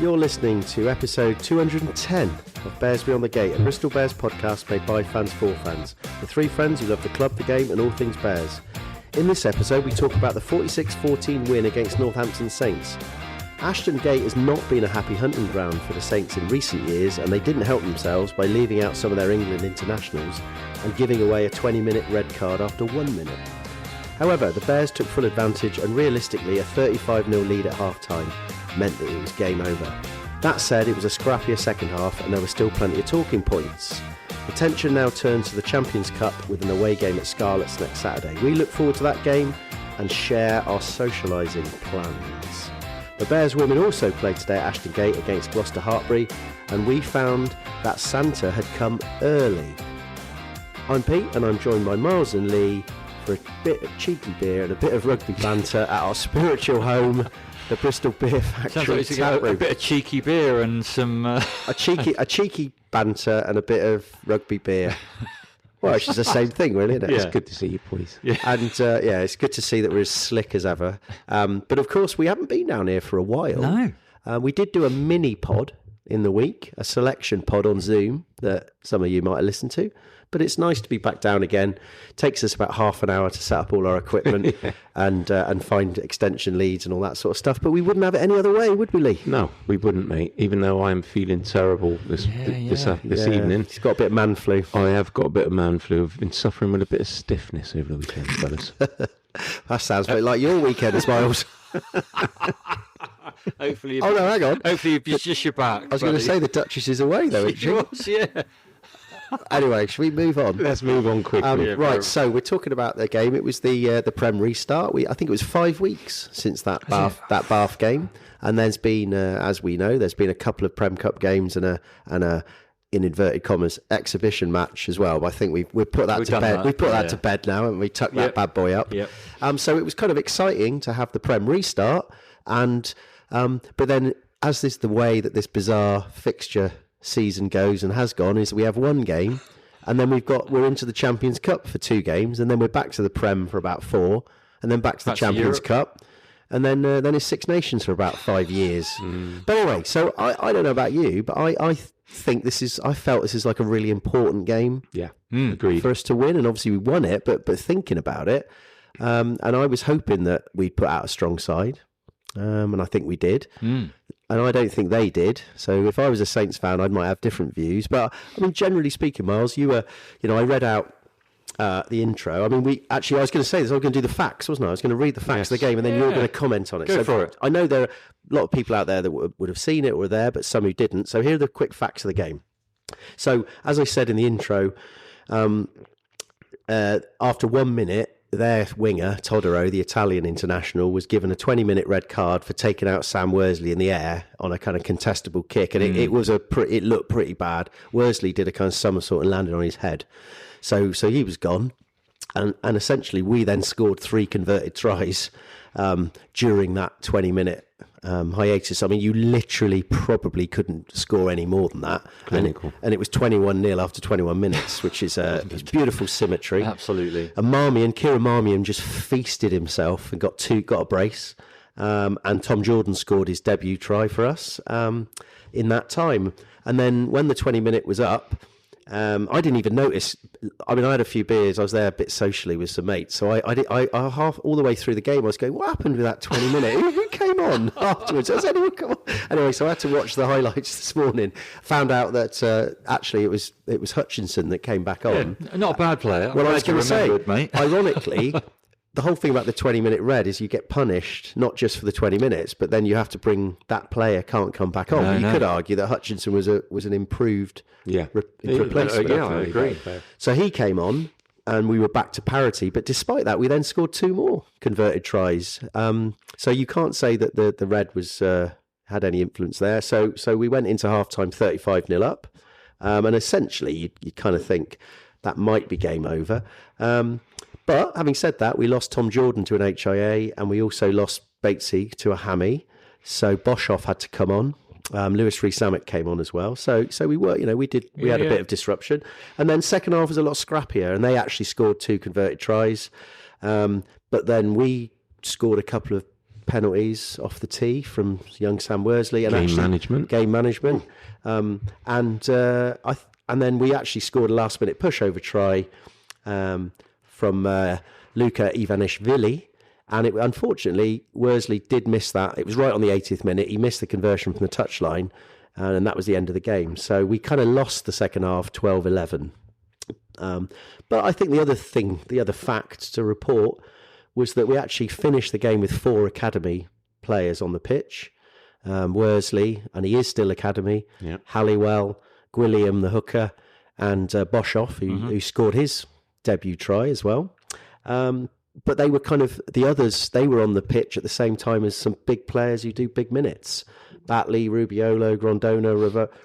You're listening to episode 210 of Bears Beyond the Gate, a Bristol Bears podcast made by fans for fans, the three friends who love the club, the game and all things Bears. In this episode we talk about the 46-14 win against Northampton Saints. Ashton Gate has not been a happy hunting ground for the Saints in recent years, and they didn't help themselves by leaving out some of their England internationals and giving away a 20-minute red card after 1 minute. However, the Bears took full advantage, and realistically a 35-0 lead at half-time meant that it was game over. That said, it was a scrappier second half and there were still plenty of talking points. Attention now turns to the Champions Cup with an away game at Scarlets next Saturday. We look forward to that game and share our socialising plans. The Bears women also played today at Ashton Gate against Gloucester Hartpury, and we found that Santa had come early. I'm Pete and I'm joined by Miles and Lee for a bit of cheeky beer and a bit of rugby banter at our spiritual home, the Bristol Beer Factory. Sounds like a bit of cheeky beer and some... A cheeky banter and a bit of rugby beer. Well, it's just the same thing, really, isn't it? Yeah. It's good to see you, boys. Yeah. And, it's good to see that we're as slick as ever. But, of course, we haven't been down here for a while. No. We did do a mini pod in the week, a selection pod on Zoom that some of you might have listened to. But it's nice to be back down again. It takes us about half an hour to set up all our equipment and find extension leads and all that sort of stuff. But we wouldn't have it any other way, would we, Lee? No, we wouldn't, mate. Even though I'm feeling terrible this evening. He's got a bit of man flu. I have got a bit of man flu. I've been suffering with a bit of stiffness over the weekend, fellas. That sounds a bit like your weekend, Miles. Hopefully. Oh, no, hang on. Hopefully it's just your back. I was going to say the Duchess is away, though, isn't she? She was, yeah. Anyway, should we move on? Let's move on quickly. Right, so we're talking about the game. It was the Prem restart. I think it was 5 weeks since that Bath game, and there's been, as we know, there's been a couple of Prem Cup games and a in inverted commas exhibition match as well. I think we've put that to bed. We've put that to bed now, and we tucked that bad boy up. Yep. So it was kind of exciting to have the Prem restart, and but then as this the way that this bizarre fixture season goes and has gone is we have one game and then we're into the Champions Cup for 2 games and then we're back to the Prem for about 4 and then back to the Champions Cup and then it's Six Nations for about 5 years. But anyway, so I don't know about you, but I think I felt this is like a really important game. Yeah, agreed. For us to win, and obviously we won it, but thinking about it, and I was hoping that we'd put out a strong side, and I think we did. And I don't think they did. So if I was a Saints fan, I might have different views. But I mean, generally speaking, Miles, you were, I read out the intro. I mean, I was going to say this. I was going to do the facts, wasn't I? I was going to read the facts of the game, and then you were going to comment on it. Go for it. I know there are a lot of people out there that would have seen it or were there, but some who didn't. So here are the quick facts of the game. So as I said in the intro, after 1 minute, their winger, Todaro, the Italian international, was given a 20-minute red card for taking out Sam Worsley in the air on a kind of contestable kick, and it looked pretty bad. Worsley did a kind of somersault and landed on his head, so he was gone, and essentially we then scored 3 converted tries during that 20-minute hiatus. I mean, you literally probably couldn't score any more than that. And it was 21-0 after 21 minutes, which is it's beautiful symmetry. Absolutely. And Kieran Marmion just feasted himself and got a brace. And Tom Jordan scored his debut try for us in that time. And then when the 20-minute was up, I didn't even notice. I mean, I had a few beers. I was there a bit socially with some mates. So I half all the way through the game, I was going, "What happened with that 20-minute? Who came on afterwards? Has anyone come on?" Anyway, so I had to watch the highlights this morning. Found out that actually it was Hutchinson that came back on. Yeah, not a bad player. Well, I was going to say, mate. Ironically. The whole thing about the 20-minute red is you get punished, not just for the 20 minutes, but then you have to bring that player can't come back on. You could argue that Hutchinson was an improved replacement. I agree. So he came on and we were back to parity. But despite that, we then scored 2 more converted tries. So you can't say that the red was had any influence there. So we went into half-time 35-0 up. And essentially, you kind of think that might be game over. But having said that, we lost Tom Jordan to an HIA and we also lost Batesy to a hammy. So Boshoff had to come on. Lewis Rees-Zammit came on as well. So we were, we had a bit of disruption. And then second half was a lot scrappier and they actually scored 2 converted tries. But then we scored a couple of penalties off the tee from young Sam Worsley and game management. And then we actually scored a last-minute pushover try from Luka Ivanishvili. And unfortunately, Worsley did miss that. It was right on the 80th minute. He missed the conversion from the touchline, and that was the end of the game. So we kind of lost the second half 12-11. But I think the other fact to report was that we actually finished the game with 4 academy players on the pitch. Worsley, and he is still academy, Halliwell, Gwilliam, the hooker, and Boshoff, who scored his debut try as well. But they were the others, they were on the pitch at the same time as some big players who do big minutes. Batley, Rubiolo, Grondona,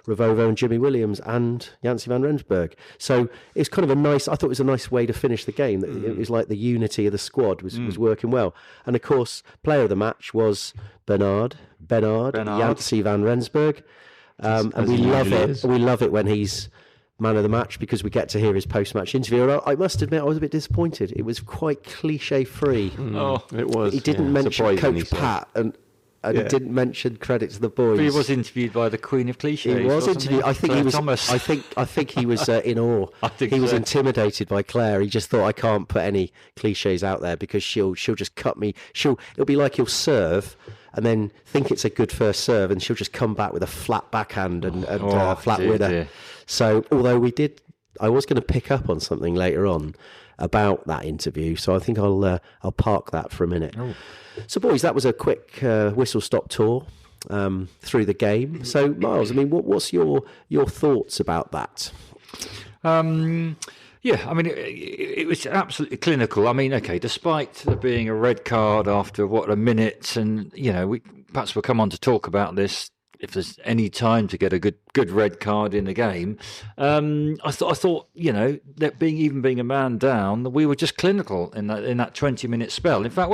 Ravovo and Jimmy Williams and Jancy van Rensburg. So it's kind of I thought it was a nice way to finish the game. It was like the unity of the squad was working well. And of course, player of the match was Bernard Jancy van Rensburg. And we love it when he's man of the match because we get to hear his post-match interview. And I must admit, I was a bit disappointed. It was quite cliche-free. It was. He didn't mention Coach Pat and he didn't mention credit to the boys. But he was interviewed by the Queen of Clichés. He was interviewed. I think he was. Thomas. I think he was in awe. He was intimidated by Claire. He just thought, I can't put any cliches out there because she'll just cut me. It'll be like he'll serve and then think it's a good first serve, and she'll just come back with a flat backhand and flat winner. Dear. So although I was going to pick up on something later on about that interview, so I think I'll park that for a minute. Oh. So, boys, that was a quick whistle-stop tour through the game. So, Miles, I mean, what's your thoughts about that? Yeah, I mean, it was absolutely clinical. I mean, okay, despite there being a red card after, a minute, and, perhaps we'll come on to talk about this if there's any time to get a good red card in the game. I thought, that being a man down, we were just clinical in that 20-minute spell. In fact,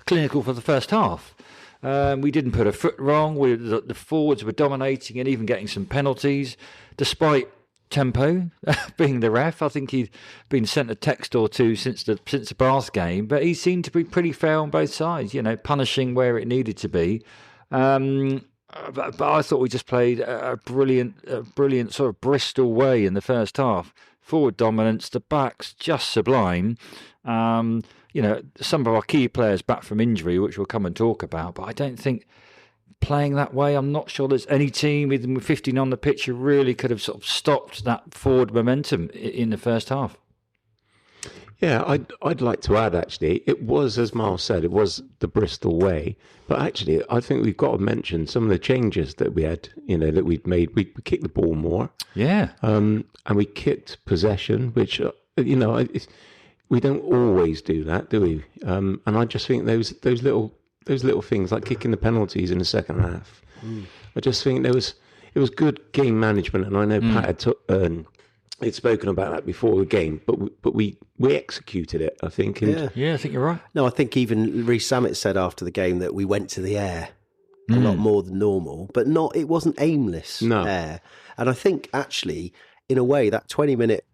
clinical for the first half. We didn't put a foot wrong. The forwards were dominating and even getting some penalties, despite Tempo being the ref. I think he'd been sent a text or two since the Bath game, but he seemed to be pretty fair on both sides. Punishing where it needed to be. But I thought we just played a brilliant sort of Bristol way in the first half. Forward dominance, the backs just sublime. Some of our key players back from injury, which we'll come and talk about. But I don't think playing that way, I'm not sure there's any team with 15 on the pitch who really could have sort of stopped that forward momentum in the first half. Yeah, I'd like to add, actually, it was, as Miles said, it was the Bristol way. But actually, I think we've got to mention some of the changes that we had, that we'd made. We kicked the ball more. Yeah. And we kicked possession, which, we don't always do that, do we? And I just think those little things, like kicking the penalties in the second half, I just think it was good game management. And I know Pat had spoken about that before the game, but we executed it, I think. And I think you're right. No, I think even Rhys Sammet said after the game that we went to the air a lot more than normal, but it wasn't aimless air. And I think actually, in a way, that 20-minute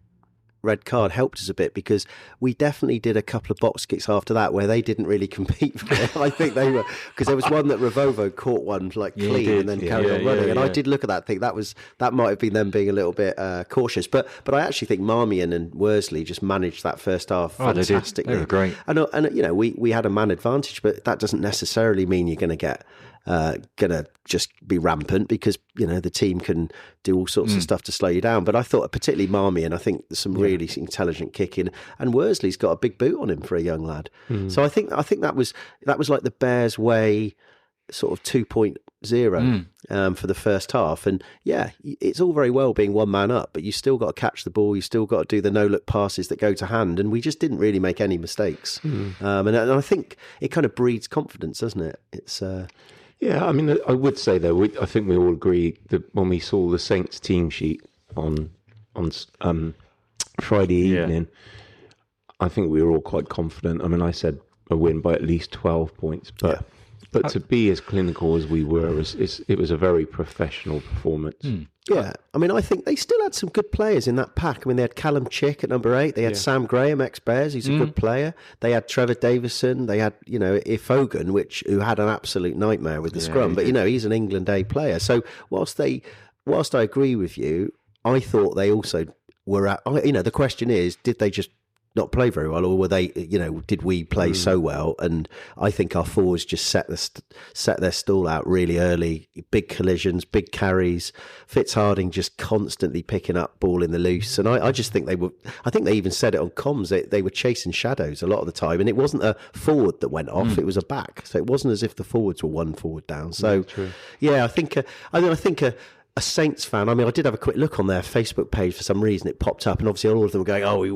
red card helped us a bit because we definitely did a couple of box kicks after that where they didn't really compete for it. I think they were, because there was one that Ravovo caught one clean and then carried on running. And I did look at that, think that might have been them being a little bit cautious. But I actually think Marmion and Worsley just managed that first half fantastically. They were great. And we had a man advantage, but that doesn't necessarily mean you're going to get gonna just be rampant because the team can do all sorts of stuff to slow you down. But I thought particularly Marmion, I think there's some really intelligent kicking, and Worsley's got a big boot on him for a young lad. So I think that was like the Bears way, sort of 2.0 for the first half. And it's all very well being one man up, but you still got to catch the ball, you still got to do the no look passes that go to hand, and we just didn't really make any mistakes. And I think it kind of breeds confidence, doesn't it? It's Yeah, I mean, I would say though, I think we all agree that when we saw the Saints team sheet on Friday evening, I think we were all quite confident. I mean, I said a win by at least 12 points, but But to be as clinical as we were, it was a very professional performance. Yeah, I mean, I think they still had some good players in that pack. I mean, they had Callum Chick at number 8. They had Sam Graham, ex-Bears, who's a good player. They had Trevor Davison. They had, Ifogan, who had an absolute nightmare with the scrum. But, he's an England A player. So whilst I agree with you, I thought they also were at, the question is, did they just not play very well, or were they, did we play so well? And I think our forwards just set their stall out really early. Big collisions, big carries. Fitzharding just constantly picking up ball in the loose. And I just think I think they even said it on comms, they were chasing shadows a lot of the time. And it wasn't a forward that went off, it was a back. So it wasn't as if the forwards were one forward down. So, I think a Saints fan, I mean, I did have a quick look on their Facebook page for some reason. It popped up, and obviously all of them were going,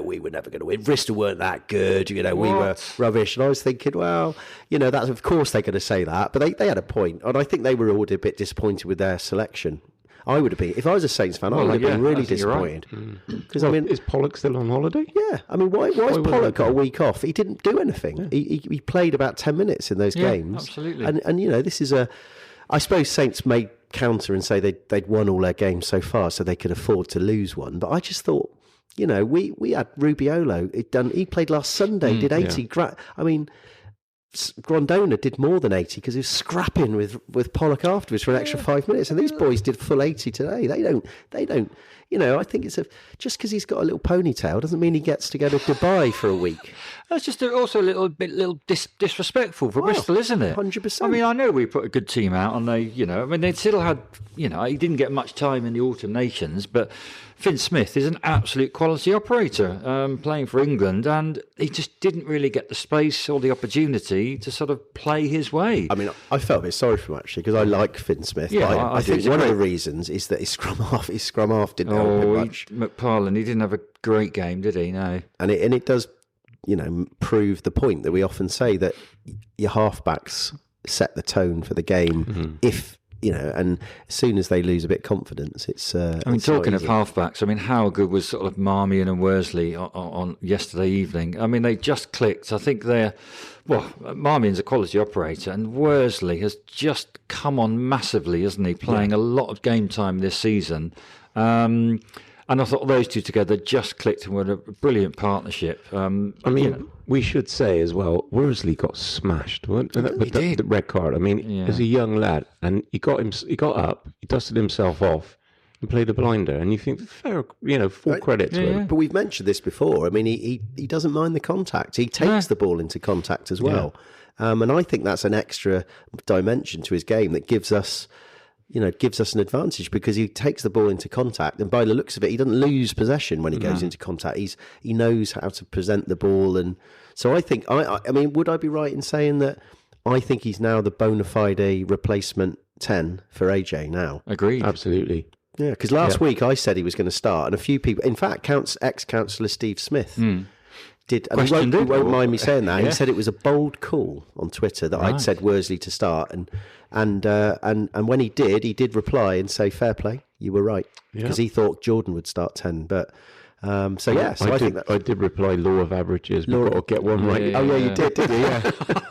we were never going to win. Bristol weren't that good, we were rubbish. And I was thinking, well, that's, of course they're going to say that, but they had a point. And I think they were all a bit disappointed with their selection. I would have been, if I was a Saints fan, I would have been really disappointed. Because is Pollock still on holiday? Yeah, I mean, why has Pollock got a week off? He didn't do anything. Yeah. He played about 10 minutes in those games. Absolutely. And this is I suppose Saints may counter and say they'd won all their games so far, so they could afford to lose one. But I just thought, we had Rubiolo. He played last Sunday, did 80. Yeah. I mean, Grondona did more than 80 because he was scrapping with Pollock afterwards for an extra 5 minutes. And these boys did full 80 today. They don't. I think it's just because he's got a little ponytail doesn't mean he gets to go to Dubai for a week. That's just also a little disrespectful for Bristol, isn't it? 100%. I mean, I know we put a good team out, and they still had, he didn't get much time in the Autumn Nations, but Finn Smith is an absolute quality operator playing for England, and he just didn't really get the space or the opportunity to sort of play his way. I mean, I felt a bit sorry for him actually because I like Finn Smith. Yeah, but I think one of the reasons is that his scrum half didn't help him much. McParlin, he didn't have a great game, did he? No. And it does, prove the point that we often say that your halfbacks set the tone for the game. If and as soon as they lose a bit of confidence, it's. Talking of halfbacks, how good was sort of Marmion and Worsley on yesterday evening? I mean, they just clicked. I think Marmion's a quality operator, and Worsley has just come on massively, hasn't he? Playing a lot of game time this season. And I thought those two together just clicked and were a brilliant partnership. We should say as well, Worsley got smashed with the red card. I mean, as a young lad, and he got up, he dusted himself off, and played a blinder. And you think, full credit to him. But we've mentioned this before. I mean, he doesn't mind the contact. He takes the ball into contact as well. And I think that's an extra dimension to his game that gives us an advantage because he takes the ball into contact, and by the looks of it, he doesn't lose possession when he goes into contact. He knows how to present the ball, and so I think I mean, would I be right in saying that I think he's now the bona fide replacement 10 for AJ now? Agreed, absolutely. Yeah, because last week I said he was going to start, and a few people, in fact, ex-councillor Steve Smith. Did, and he won't mind me saying that. He said it was a bold call on Twitter that I'd said Worsley to start, and when he did reply and say fair play, you were right, because he thought Jordan would start 10. But I think I did reply law of averages. We've got to get one right. You did you?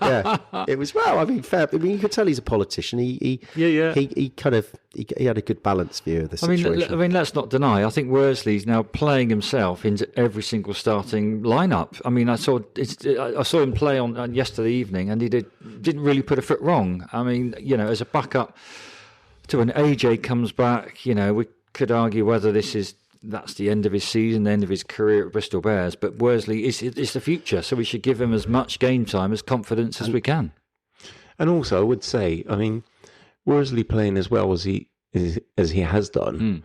Yeah. It was fair. I mean, you could tell he's a politician. He had a good balanced view of the situation. I mean, let's not deny. I think Worsley's now playing himself into every single starting lineup. I mean, I saw him play on yesterday evening, and he didn't really put a foot wrong. I mean, as a backup to when AJ comes back, we could argue whether that's the end of his season, the end of his career at Bristol Bears. But Worsley is the future, so we should give him as much game time, as confidence as we can. And also, I would say, I mean, Worsley playing as well as he has done.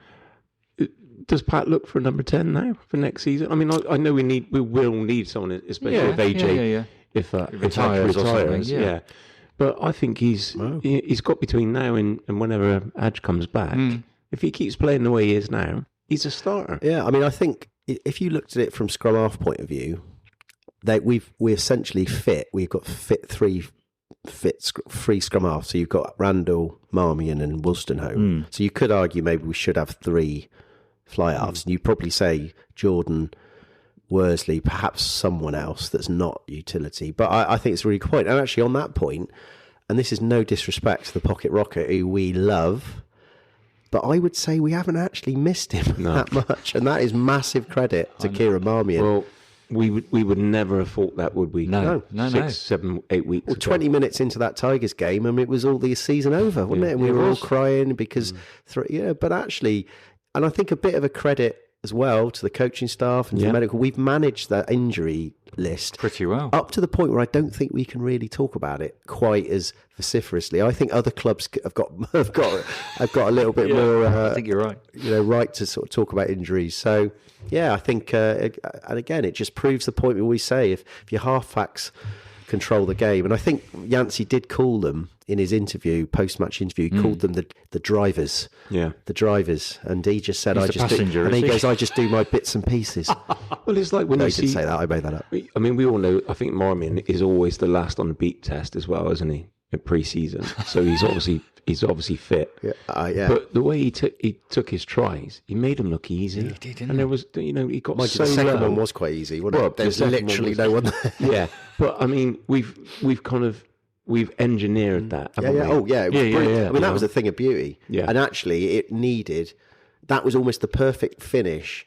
Does Pat look for number 10 now for next season? I mean, I know we will need someone, especially if AJ if retires or something. Yeah. But I think he's got between now and whenever Adge comes back. If he keeps playing the way he is now, he's a starter. Yeah, I mean, I think if you looked at it from scrum half point of view, we're essentially fit. We've got free scrum half. So you've got Randall, Marmion, and Wolstenholme. So you could argue maybe we should have 3 fly halves, and you'd probably say Jordan, Worsley, perhaps someone else that's not utility. But I think it's a really good point. And actually, on that point, and this is no disrespect to the Pocket Rocket, who we love, but I would say we haven't actually missed him that much, and that is massive credit to Kieran Marmion. Well, we would never have thought that, would we? No. 6, 7, 8 weeks Well, ago. 20 minutes into that Tigers game, and it was all the season over, wasn't it? And we were all crying because, but actually, and I think a bit of a credit as well to the coaching staff and to the medical. We've managed that injury list Pretty well. up to the point where I don't think we can really talk about it quite as vociferously. I think other clubs have got a little bit more. I think you're right. Right to sort of talk about injuries. So yeah, I think, and again, it just proves the point we always say: if your halfbacks control the game, and I think Yancey did call them in his interview, post-match interview, he called them the drivers. Yeah, the drivers, and he just said, He's the passenger, and he goes, I just do my bits and pieces. Well, it's like when No, you he didn't see. say that. I made that up. I mean, we all know. I think Marmion is always the last on the beat test as well, isn't he? In pre-season, so he's obviously fit. Yeah. But the way he took his tries, he made them look easy. He did, didn't and there was, he got Mind so you, the second low. one was quite easy, wasn't Well, it? There the was second one literally was- no one there. Yeah, but I mean, we've kind of engineered that. Yeah, haven't yeah. we? Oh, yeah. It was brilliant. yeah, I mean, that was a thing of beauty. Yeah. And actually, it needed. That was almost the perfect finish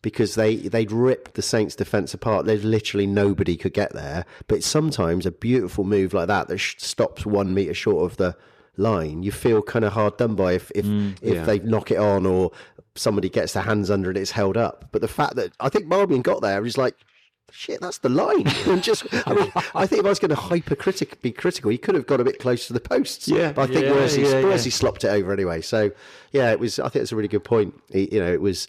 because they'd ripped the Saints' defence apart. There's literally nobody could get there. But sometimes a beautiful move like that stops 1 metre short of the line, you feel kind of hard done by if they knock it on or somebody gets their hands under it, it's held up. But the fact that I think Marmion got there, he's like, shit, that's the line. And I think if I was going to be critical, he could have got a bit close to the posts. Yeah. But I think Mersey slopped it over anyway. So yeah, it was. I think it's a really good point. It was.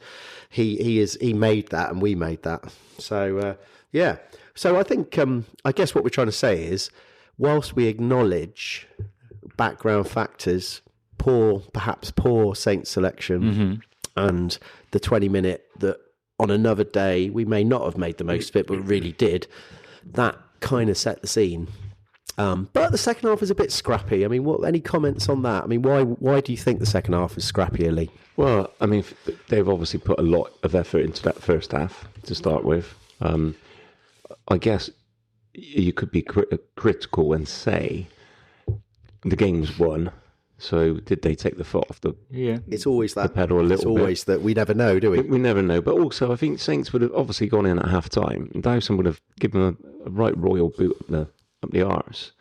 He made that, and we made that. So yeah. So I think I guess what we're trying to say is, whilst we acknowledge background factors, perhaps poor Saints selection, and the 20-minute that. On another day, we may not have made the most of it, but really did. That kind of set the scene. But the second half is a bit scrappy. I mean, any comments on that? I mean, why do you think the second half was scrappier, Lee? Well, I mean, they've obviously put a lot of effort into that first half to start with. I guess you could be critical and say the game's won. So did they take the foot off the It's always that. pedal a little It's always that. We never know, do we? We never know. But also, I think Saints would have obviously gone in at half time. And Dowson would have given them a right royal boot up the arse.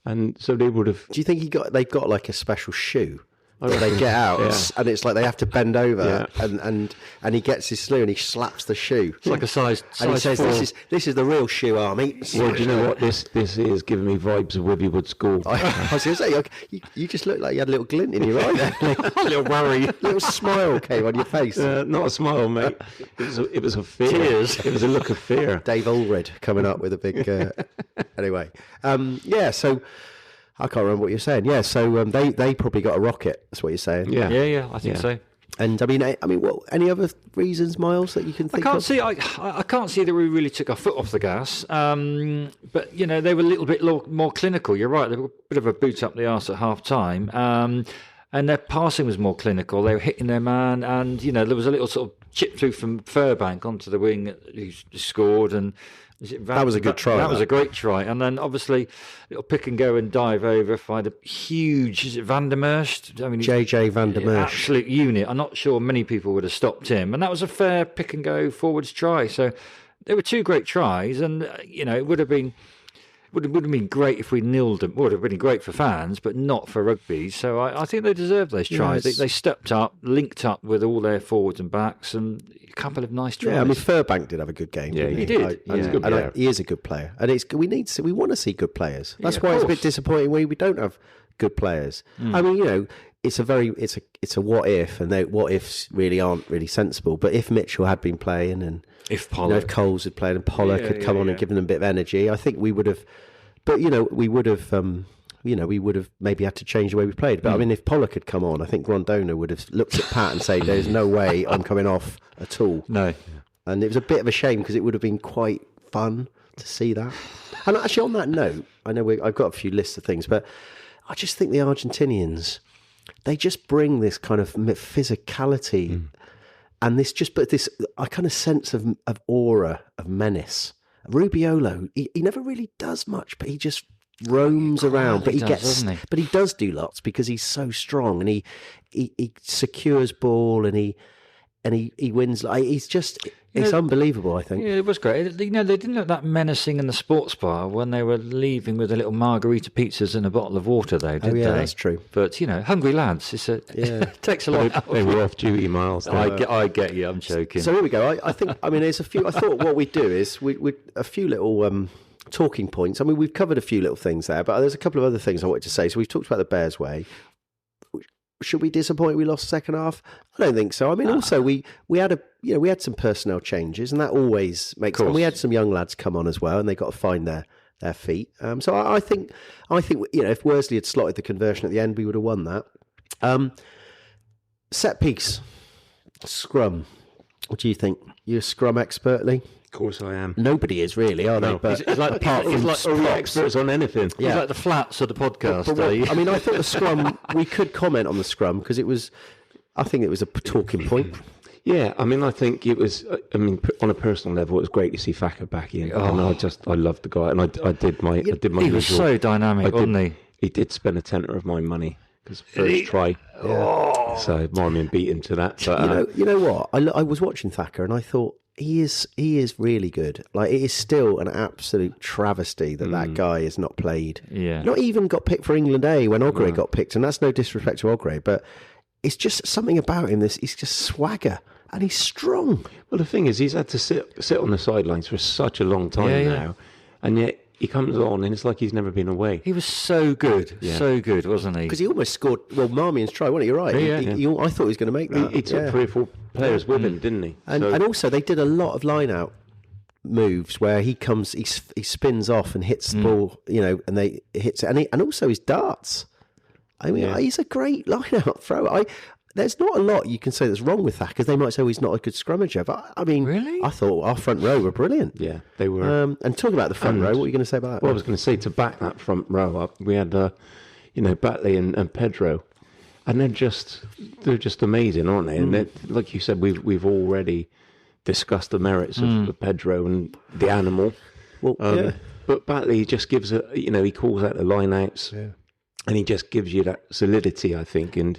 And so they would have. Do you think they've got like a special shoe? Where they get out and it's like they have to bend over and he gets his sleeve and he slaps the shoe. It's like a size And he says, 4. this is the real shoe army. Well, do you know what this is giving me vibes of Wibbywood School? I was going to say, you just looked like you had a little glint in your eye there. A little worry. A little smile came on your face. Not a smile, mate. It was a fear. Tears. It was a look of fear. Dave Allred coming up with a big... Anyway, so... I can't remember what you're saying. Yeah, so they probably got a rocket. That's what you're saying. Yeah, I think so. And I mean, what? Any other reasons, Miles, that you can think of? I can't see that we really took our foot off the gas. But they were a little bit more clinical. You're right. They were a bit of a boot up the arse at half time. And their passing was more clinical. They were hitting their man, and there was a little sort of chip through from Furbank onto the wing who scored and. That was a good try. That was a great try. And then obviously it'll pick and go and dive over, find a huge, is it Van der Merst? I mean, JJ Van der Merst. Absolute unit. I'm not sure many people would have stopped him. And that was a fair pick and go forwards try. So there were two great tries. And, it would have been great if we nilled them. It would have been great for fans, but not for rugby. So I think they deserve those tries. They stepped up, linked up with all their forwards and backs, and a couple of nice tries. Yeah, I mean, Furbank did have a good game. Yeah, didn't he did. He is a good player, and we want to see good players. That's why it's a bit disappointing we don't have good players. I mean, it's a what if, and what ifs really aren't really sensible. But if Mitchell had been playing, and if Pollock, if Coles had played, and Pollock had come on and given them a bit of energy, I think we would have. But we would have. We would have maybe had to change the way we played. But I mean, if Pollock had come on, I think Grondona would have looked at Pat and said, "There's no way I'm coming off at all." No. And it was a bit of a shame because it would have been quite fun to see that. And actually, on that note, I know I've got a few lists of things, but I just think the Argentinians, they just bring this kind of physicality and this a kind of sense of aura, of menace. Rubiolo, he never really does much, but he just roams around, but he he does, gets, doesn't he? but he does do lots because he's so strong, and he secures ball, and he wins. Like, he's just, it's unbelievable, I think. Yeah, it was great. You know, they didn't look that menacing in the sports bar when they were leaving with a little margarita pizzas and a bottle of water, though, did they? That's true. But, you know, hungry lads, it takes a lot out They of you. were off duty, Miles. I get you, I'm joking. So here we go. I think, I mean, there's a few. I thought what we'd do is we a few little talking points. I mean, we've covered a few little things there, but there's a couple of other things I wanted to say. So we've talked about the Bears way. Should we disappoint we lost the second half? I don't think so. I mean, also we had we had some personnel changes, and that always makes. And we had some young lads come on as well, and they got to find their feet. So I think if Worsley had slotted the conversion at the end, we would have won that. Set piece, scrum. What do you think? You're a scrum expert, Lee? Of course I am. Nobody is really, are they? No. But He's like, apart from Are we experts on anything? he's like the flats of the podcast. I mean, I thought the scrum. We could comment on the scrum because it was. I think it was a talking point. Yeah, I mean, I think it was. I mean, on a personal level, it was great to see Thacker back in. I mean, I loved the guy, and I did my. He was so dynamic, wasn't he? He did spend a tenner of my money because first try. Yeah. So Marmion beat him to that. But, You know what? I was watching Thacker, and I thought he is really good. Like, it is still an absolute travesty that guy has not played. Yeah. Not even got picked for England A when Ogre got picked, and that's no disrespect to Ogre, but it's just something about him. He's just swagger, and he's strong. Well, the thing is, he's had to sit on the sidelines for such a long time now, and yet he comes on, and it's like he's never been away. He was so good, wasn't he? Because he almost scored. Well, Marmion's try, wasn't it? You're right. I thought he was going to make that. He took 3 or 4 players with him, didn't he? And also, they did a lot of line-out moves where he comes, he spins off and hits the ball, and they hits it, and also his darts. I mean, he's a great line-out thrower. There's not a lot you can say that's wrong with that, because they might say he's not a good scrummager. But I mean, really? I thought our front row were brilliant. Yeah, they were. And talking about the front row, what are you going to say about that? Well, I was going to say, to back that front row up, we had, Batley and Pedro, and they're just amazing, aren't they? And like you said, we've already discussed the merits of Pedro and the animal. Well, but Batley just gives he calls out the line-outs, and he just gives you that solidity, I think, and.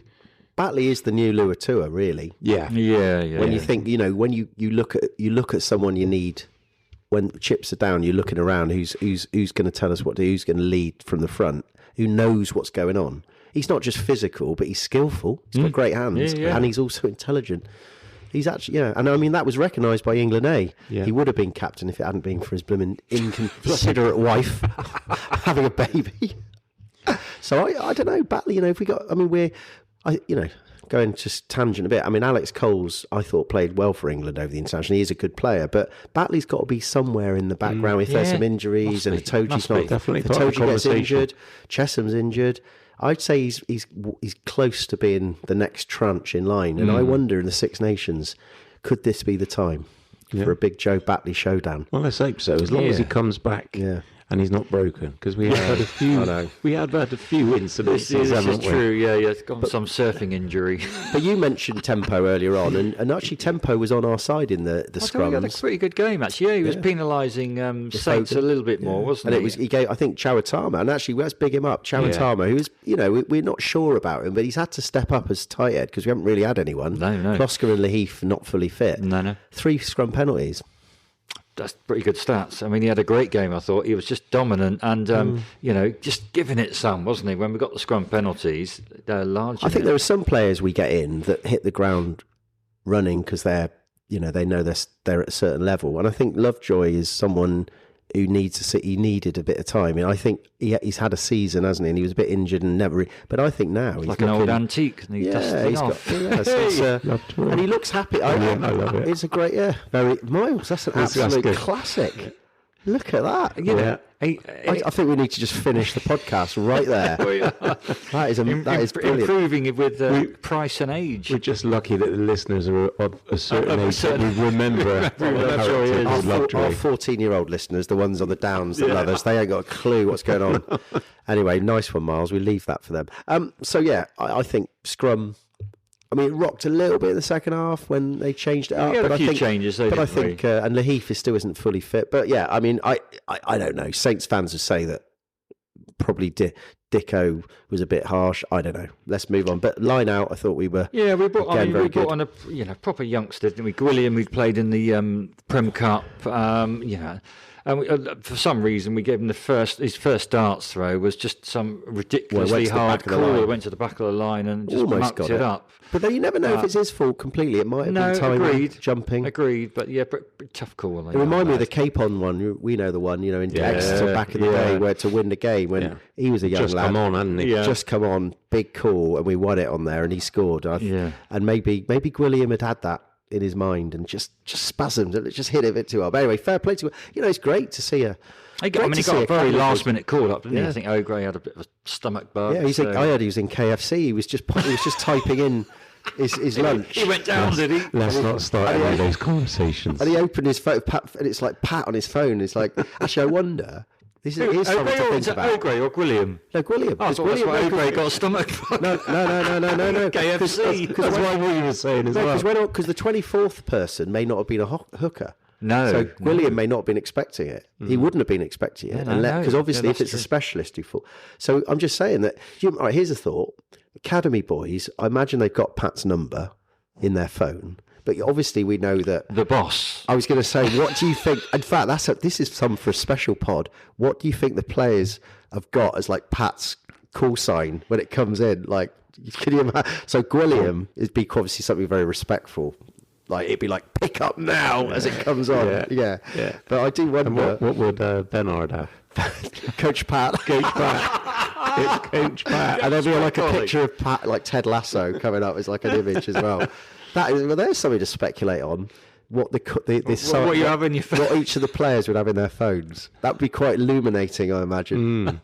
Batley is the new Luatua, really. Yeah. When you think, when you look at someone you need, when chips are down, you're looking around. Who's going to tell us what to do? Who's going to lead from the front? Who knows what's going on? He's not just physical, but he's skillful. He's got great hands, and he's also intelligent. He's actually, and I mean that was recognised by England A. Yeah. He would have been captain if it hadn't been for his blooming inconsiderate wife having a baby. So I don't know, Batley. If we got, I mean going just tangent a bit. I mean, Alex Coles, I thought, played well for England over the international. He is a good player, but Batley's got to be somewhere in the background if there's some injuries, and Itoji's not. Definitely if part of the Itoji gets conversation. injured, Chesham's injured. I'd say he's close to being the next tranche in line, and I wonder in the Six Nations, could this be the time for a big Joe Batley showdown? Well, let's hope so. As long as he comes back, and he's not broken, because we have had a few. We have had a few incidents, This haven't is we? true, he's got some surfing injury. But you mentioned Tempo earlier on, and actually Tempo was on our side in the I thought he had a scrums. pretty good game, actually. Yeah, he was penalising Saints a little bit more, wasn't And he? he gave, I think, Chawatama, and actually let's big him up. Chawatama, who is, we're not sure about him, but he's had to step up as tight head because we haven't really had anyone. No. Kloska and Lahif not fully fit. No. 3 scrum penalties. That's pretty good stats. I mean, he had a great game, I thought. He was just dominant and, just giving it some, wasn't he? When we got the scrum penalties, they're large. I think there are some players we get in that hit the ground running because they're, they know they're at a certain level. And I think Lovejoy is someone who he needed a bit of time. And I think he's had a season, hasn't he? And he was a bit injured and never. But I think now he's like an old antique. And he's dusting off. And he looks happy. I love it. It's a great, very Miles. That's an absolute good. classic. Look at that. I think we need to just finish the podcast right there. That is brilliant. Improving it with price and age. We're just lucky that the listeners are of a certain age that we remember Our 14-year-old listeners, the ones on the downs that love us, they ain't got a clue what's going on. Anyway, nice one, Miles. We leave that for them. I think scrum. I mean, it rocked a little bit in the second half when they changed it up. He had but a few I think, changes, though, but I didn't think, and Lahif still isn't fully fit. But yeah, I mean, I don't know. Saints fans will say that probably Dicko was a bit harsh. I don't know. Let's move on. But line out, I thought we were. Yeah, we brought very good. on a proper youngster, didn't we? Gwilliam, who'd played in the Prem Cup. And for some reason, we gave him his first darts throw was just some ridiculously hard call. It went to the back of the line and just Almost mucked it up. But then you never know if it's his fault completely. It might have been timing, jumping. Agreed, but tough call. It reminded me of the Capon one. We know the one, in Exeter back in the day, where to win the game when he was a young lad. Just come on, hadn't he? Just come on, big call, and we won it on there, and he scored. And maybe Gwilliam had that in his mind and just spasmed and it just hit a bit too hard. But anyway, fair play to him. It's great to see her. He got a very last minute call up, didn't he? I think O'Gray had a bit of a stomach bug. Yeah, I heard he was in KFC. He was just typing in his lunch. He went down, did he? Let's not start any of those conversations. And he opened his phone, and it's like Pat on his phone. It's like, actually, I wonder. Here's something to think about. O'Gray or Gwilliam? No, Gwilliam. I thought that's why O'Gray got a stomach bug. No. KFC. That's what you were saying as well. Because the 24th person may not have been a hooker. No. So Gwilliam may not have been expecting it. He wouldn't have been expecting it. Because obviously if it's a specialist who thought. So I'm just saying that, all right, here's a thought. Academy boys, I imagine they've got Pat's number in their phone. But obviously we know that... The boss. I was going to say, what do you think... In fact, this is some for a special pod. What do you think the players have got as like Pat's call sign when it comes in? Like, can you imagine? So Gwilliam, it'd be obviously something very respectful. Like, it'd be like, pick up now as it comes on. Yeah. But I do wonder... And what would Bernard have? Coach Pat. It's Coach Pat. And there'll be like a picture of Pat, like Ted Lasso coming up as like an image as well. There's something to speculate on. What what you have in your phone. What each of the players would have in their phones. That would be quite illuminating, I imagine.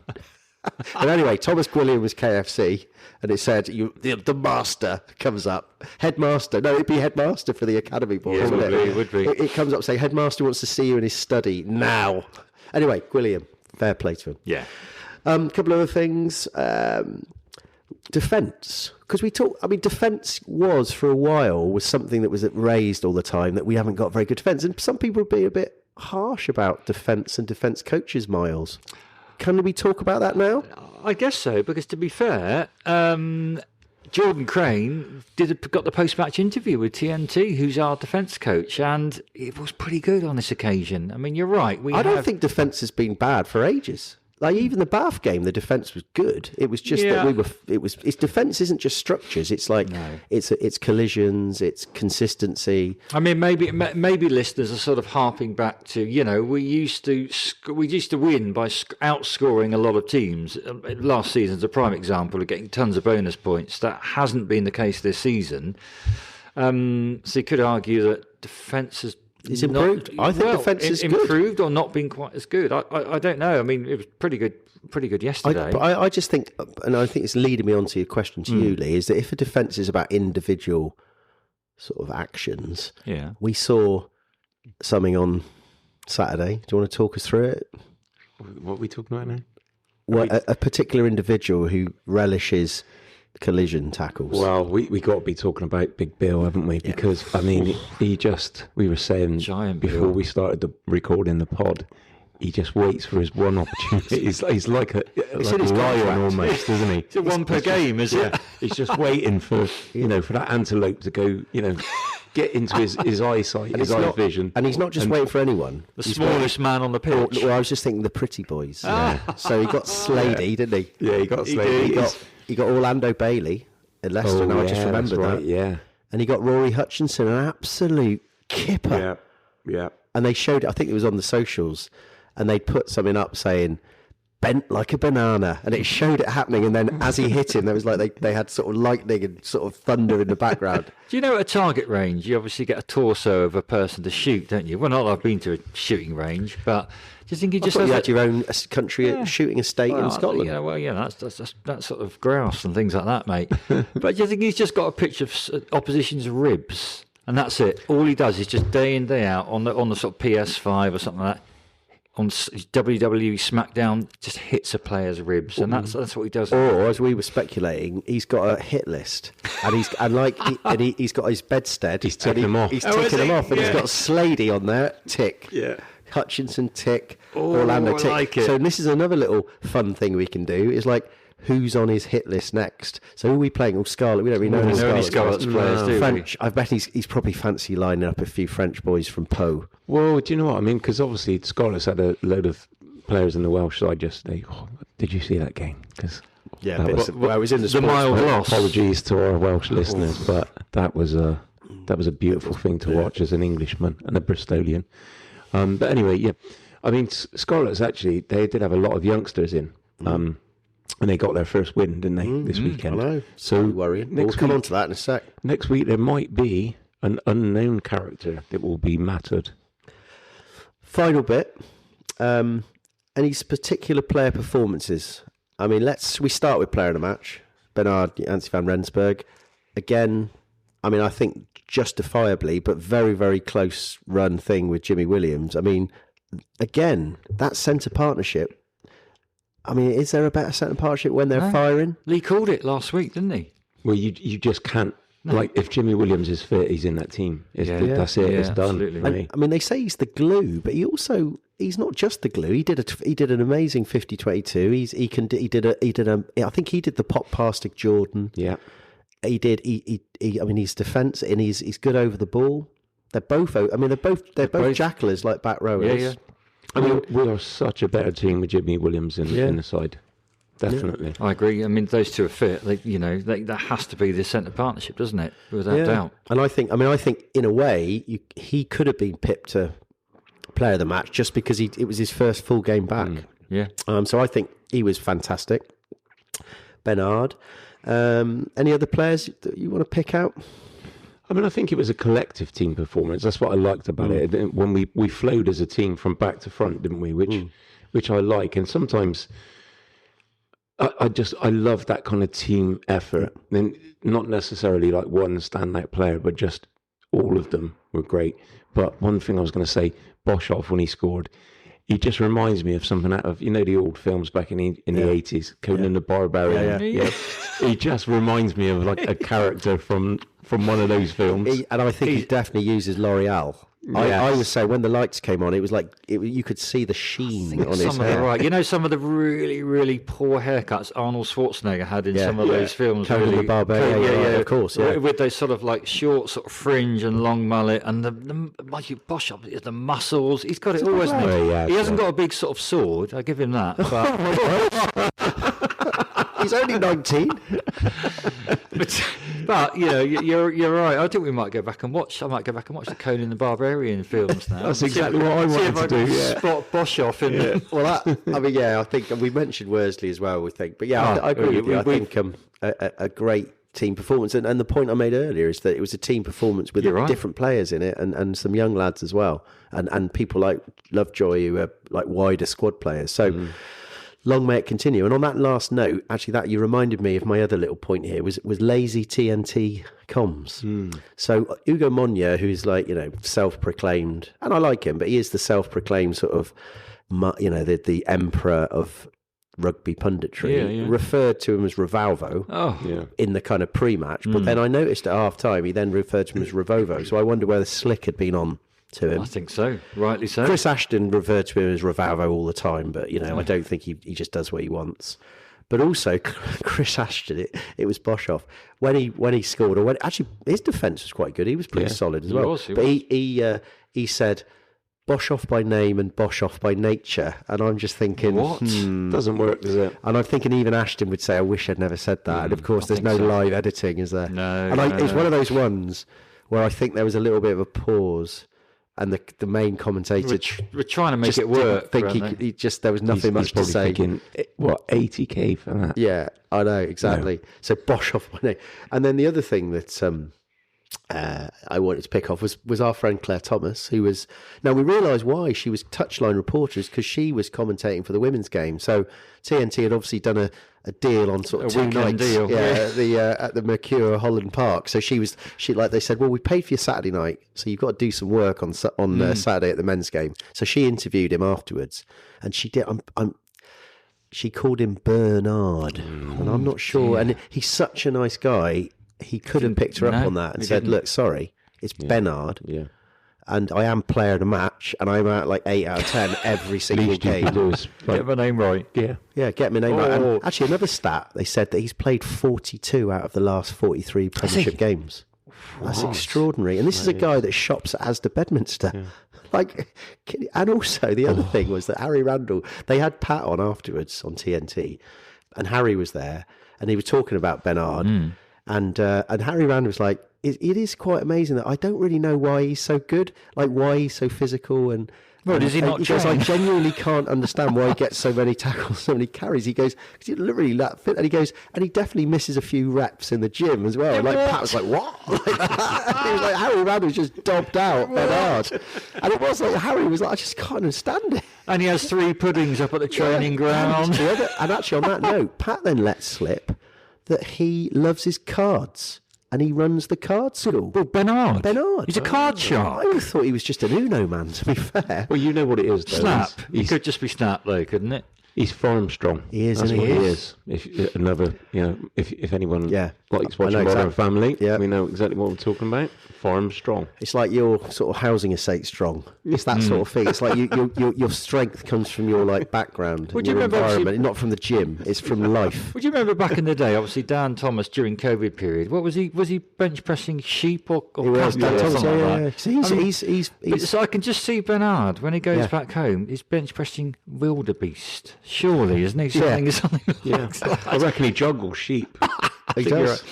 But anyway, Thomas Gwilliam was KFC, and it said the master comes up. Headmaster. No, it'd be headmaster for the academy boys. Yeah, it would be. It comes up saying, headmaster wants to see you in his study now. Anyway, Gwilliam, fair play to him. Yeah. A couple of other things. Defence, because defence was for a while was something that was raised all the time, that we haven't got very good defence, and some people would be a bit harsh about defence and defence coaches, Miles. Can we talk about that now? I guess so, because to be fair, Jordan Crane got the post-match interview with TNT, who's our defence coach, and it was pretty good on this occasion. I mean, you're right. I don't think defence has been bad for ages. Like even the Bath game, the defence was good. It was just that its defence isn't just structures. It's like it's collisions, it's consistency. I mean, maybe listeners are sort of harping back to we used to win by outscoring a lot of teams. Last season's a prime example of getting tons of bonus points. That hasn't been the case this season. So you could argue that defence has. It's improved. I think defence is improved or not been quite as good. I don't know. I mean, it was pretty good yesterday. I just think, and I think it's leading me on to your question to you, Lee, is that if a defence is about individual sort of actions, we saw something on Saturday. Do you want to talk us through it? What are we talking about now? Well, a particular individual who relishes collision tackles. Well, we got to be talking about Big Bill, haven't we? Because I mean, we were saying Giant before Bill. we started recording the pod, he just waits for his one opportunity. He's like a lion almost, isn't he? It's one per game, is it? He's just waiting for for that antelope to go, get into his eyesight, and his eye vision. And he's not just waiting for anyone. The smallest man on the pitch. Well, I was just thinking the pretty boys. So he got Slady, didn't he? Yeah, he got Slady. He got Orlando Bailey at Leicester. Now I just remembered that. Yeah. And he got Rory Hutchinson, an absolute kipper. Yeah. And they showed it, I think it was on the socials, and they put something up saying, bent like a banana, and it showed it happening, and then as he hit him, there was like they had sort of lightning and sort of thunder in the background. Do you know at a target range, you obviously get a torso of a person to shoot, don't you? Well, not that I've been to a shooting range, but do you think he just has had your own country shooting estate in Scotland? That's sort of grouse and things like that, mate. But do you think he's just got a picture of opposition's ribs, and that's it? All he does is just day in, day out on the sort of PS5 or something like that. On WWE SmackDown, just hits a player's ribs, and that's what he does. Or, as we were speculating, he's got a hit list, and he's got his bedstead. He's ticking them off. He's ticking them off, and he's got Slady on there. Tick. Yeah. Hutchinson tick, Oh, Orlando I tick. like it. So this is another little fun thing we can do, is like, who's on his hit list next? So who are we playing? Oh, Scarlett. We don't really know We any know any Scarlett's Scarlett's players, do we? French. I bet he's probably fancy lining up a few French boys from Po. Well, do you know what I mean? Because obviously Scarlett's had a load of players in the Welsh side yesterday. Oh, did you see that game? Because Yeah, That was- well, it was in the the sports mild book. loss. apologies to our Welsh listeners, but that was a beautiful thing to watch as an Englishman and a Bristolian. But anyway, yeah, I mean, Scarlett's actually, they did have a lot of youngsters in, and they got their first win, didn't they, this I weekend? know. So Worrying. We'll next come week- on to that in a sec. Next week there might be an unknown character that will be mattered. Final bit. Any particular player performances? I mean, we start with player of the match. Bernard, Anthony van Rensburg. Again, I mean, I think justifiably, but very, very close run thing with Jimmy Williams. I mean, again, that centre partnership. I mean, is there a better centre partnership when they're No. firing? Lee called it last week, didn't he? Well, you just can't. Like, if Jimmy Williams is fit, he's in that team. That's it. Yeah, It's done. absolutely. for me. I mean, they say he's the glue, but he's not just the glue. He did an amazing 50-22. I think he did the pop past to Jordan. Yeah. He did. I mean, he's defence and he's good over the ball. They're both both- jackalers like back rowers. Yeah. I mean, we are such a better team with Jimmy Williams in the side. Definitely. I agree. I mean, those two are fit. That has to be the centre partnership, doesn't it? Without doubt. And I think in a way, he could have been pipped to player of the match just because it was his first full game back. Yeah. So I think he was fantastic. Bernard. Any other players that you want to pick out? I mean, I think it was a collective team performance. That's what I liked about it. When we flowed as a team from back to front, didn't we? Which I like. And sometimes I love that kind of team effort. And not necessarily like one standout player, but just all of them were great. But one thing I was going to say, Boshoff, when he scored, he just reminds me of something out of, the old films back in the 80s, Conan the Barbarian. Yeah. He just reminds me of like a character from one of those films. And I think he definitely uses L'Oreal. I would say when the lights came on, it was like you could see the sheen on his hair. Some of the really, really poor haircuts Arnold Schwarzenegger had in some of those films. Conan the Barbarian, of course, yeah. With those sort of like short sort of fringe and long mullet and the Mikey Boshoff, the muscles. He's got it all, hasn't he? Yeah, He hasn't got a big sort of sword. I give him that. But He's only 19. but you're right. I think we might go back and watch. I might go back and watch the Conan the Barbarian films now. That's exactly what I wanted to do. Yeah. Spot Boshoff in them. Well, I think we mentioned Worsley as well. We think, but I agree with you. I think a great team performance, and the point I made earlier is that it was a team performance with different players in it, and some young lads as well, and people like Lovejoy who are like wider squad players. So. Long may it continue. And on that last note, actually, that you reminded me of my other little point here was lazy TNT comms. So Hugo Monya, who's like self-proclaimed, and I like him, but he is the self-proclaimed sort of the emperor of rugby punditry. Referred to him as Revalvo in the kind of pre-match, but then I noticed at half time he then referred to him as Revovo. So I wonder whether Slick had been on to him. I think so, rightly so. Chris Ashton referred to him as Revalvo all the time, but I don't think he just does what he wants. But also, Chris Ashton, it was Boshoff when he scored, or actually his defence was quite good. He was pretty solid as well. But he said Boshoff by name and Boshoff by nature, and I'm just thinking, what doesn't work, does it? And I'm thinking even Ashton would say, I wish I'd never said that. And of course, there's no live editing, is there? No. And it's one of those ones where I think there was a little bit of a pause. And the main commentator we're trying to make it work. Think he just there was nothing much to say. Thinking, what, 80k for that? Yeah, I know exactly. No. So Boshoff by name. And then the other thing that I wanted to pick off was our friend Claire Thomas, who was. Now we realise why she was touchline reporter is because she was commentating for the women's game. So TNT had obviously done a deal on sort of 2 nights, deal. at the Mercure Holland Park. So she like they said, well, we paid for your Saturday night, so you've got to do some work on Saturday at the men's game. So she interviewed him afterwards, and she did. She called him Bernard, and I'm not sure. And he's such a nice guy. He could have picked her up on that and said, "Look, sorry, it's Bernard." Yeah. and I am player of the match, and I'm at like 8 out of 10 every single game. Get my name right. Yeah, get my name right. And actually, another stat, they said that he's played 42 out of the last 43 Premiership games. That's extraordinary. And this is a guy that shops at Asda Bedminster. Yeah. Like, and also the other thing was that Harry Randall, they had Pat on afterwards on TNT, and Harry was there, and he was talking about Bernard, and Harry Randall was like, it is quite amazing that I don't really know why he's so good, like why he's so physical, and well, does he not he goes, I genuinely can't understand why he gets so many tackles, so many carries. He goes, because he's literally that fit, and he goes, and he definitely misses a few reps in the gym as well. Like Pat was like, what? Like, he was like, Harry Randall was just dobbed out Bernard, and it was like Harry was like, I just can't understand it. And he has 3 puddings up at the training ground. And actually, on that note, Pat then lets slip that he loves his cards. And he runs the card school. Well, Bernard. He's a card shark. I always thought he was just an Uno man, to be fair. Well, you know what it is, though. Snap. He could just be Snap, though, couldn't it? He's farm strong. He is, That's isn't what he? he is. If another, if anyone likes watching exactly. Modern Family, we know exactly what we're talking about. Farm strong. It's like your sort of housing estate strong. It's that sort of thing. It's like your strength comes from your like background, and your environment, not from the gym. It's from life. Would you remember back in the day? Obviously, Dan Thomas during COVID period. What was he? Was he bench pressing sheep or He was Dan Thomas. Yeah. So I can just see Bernard when he goes back home. He's bench pressing wildebeest. Surely, isn't he? Something like that. I reckon he juggles sheep. He does.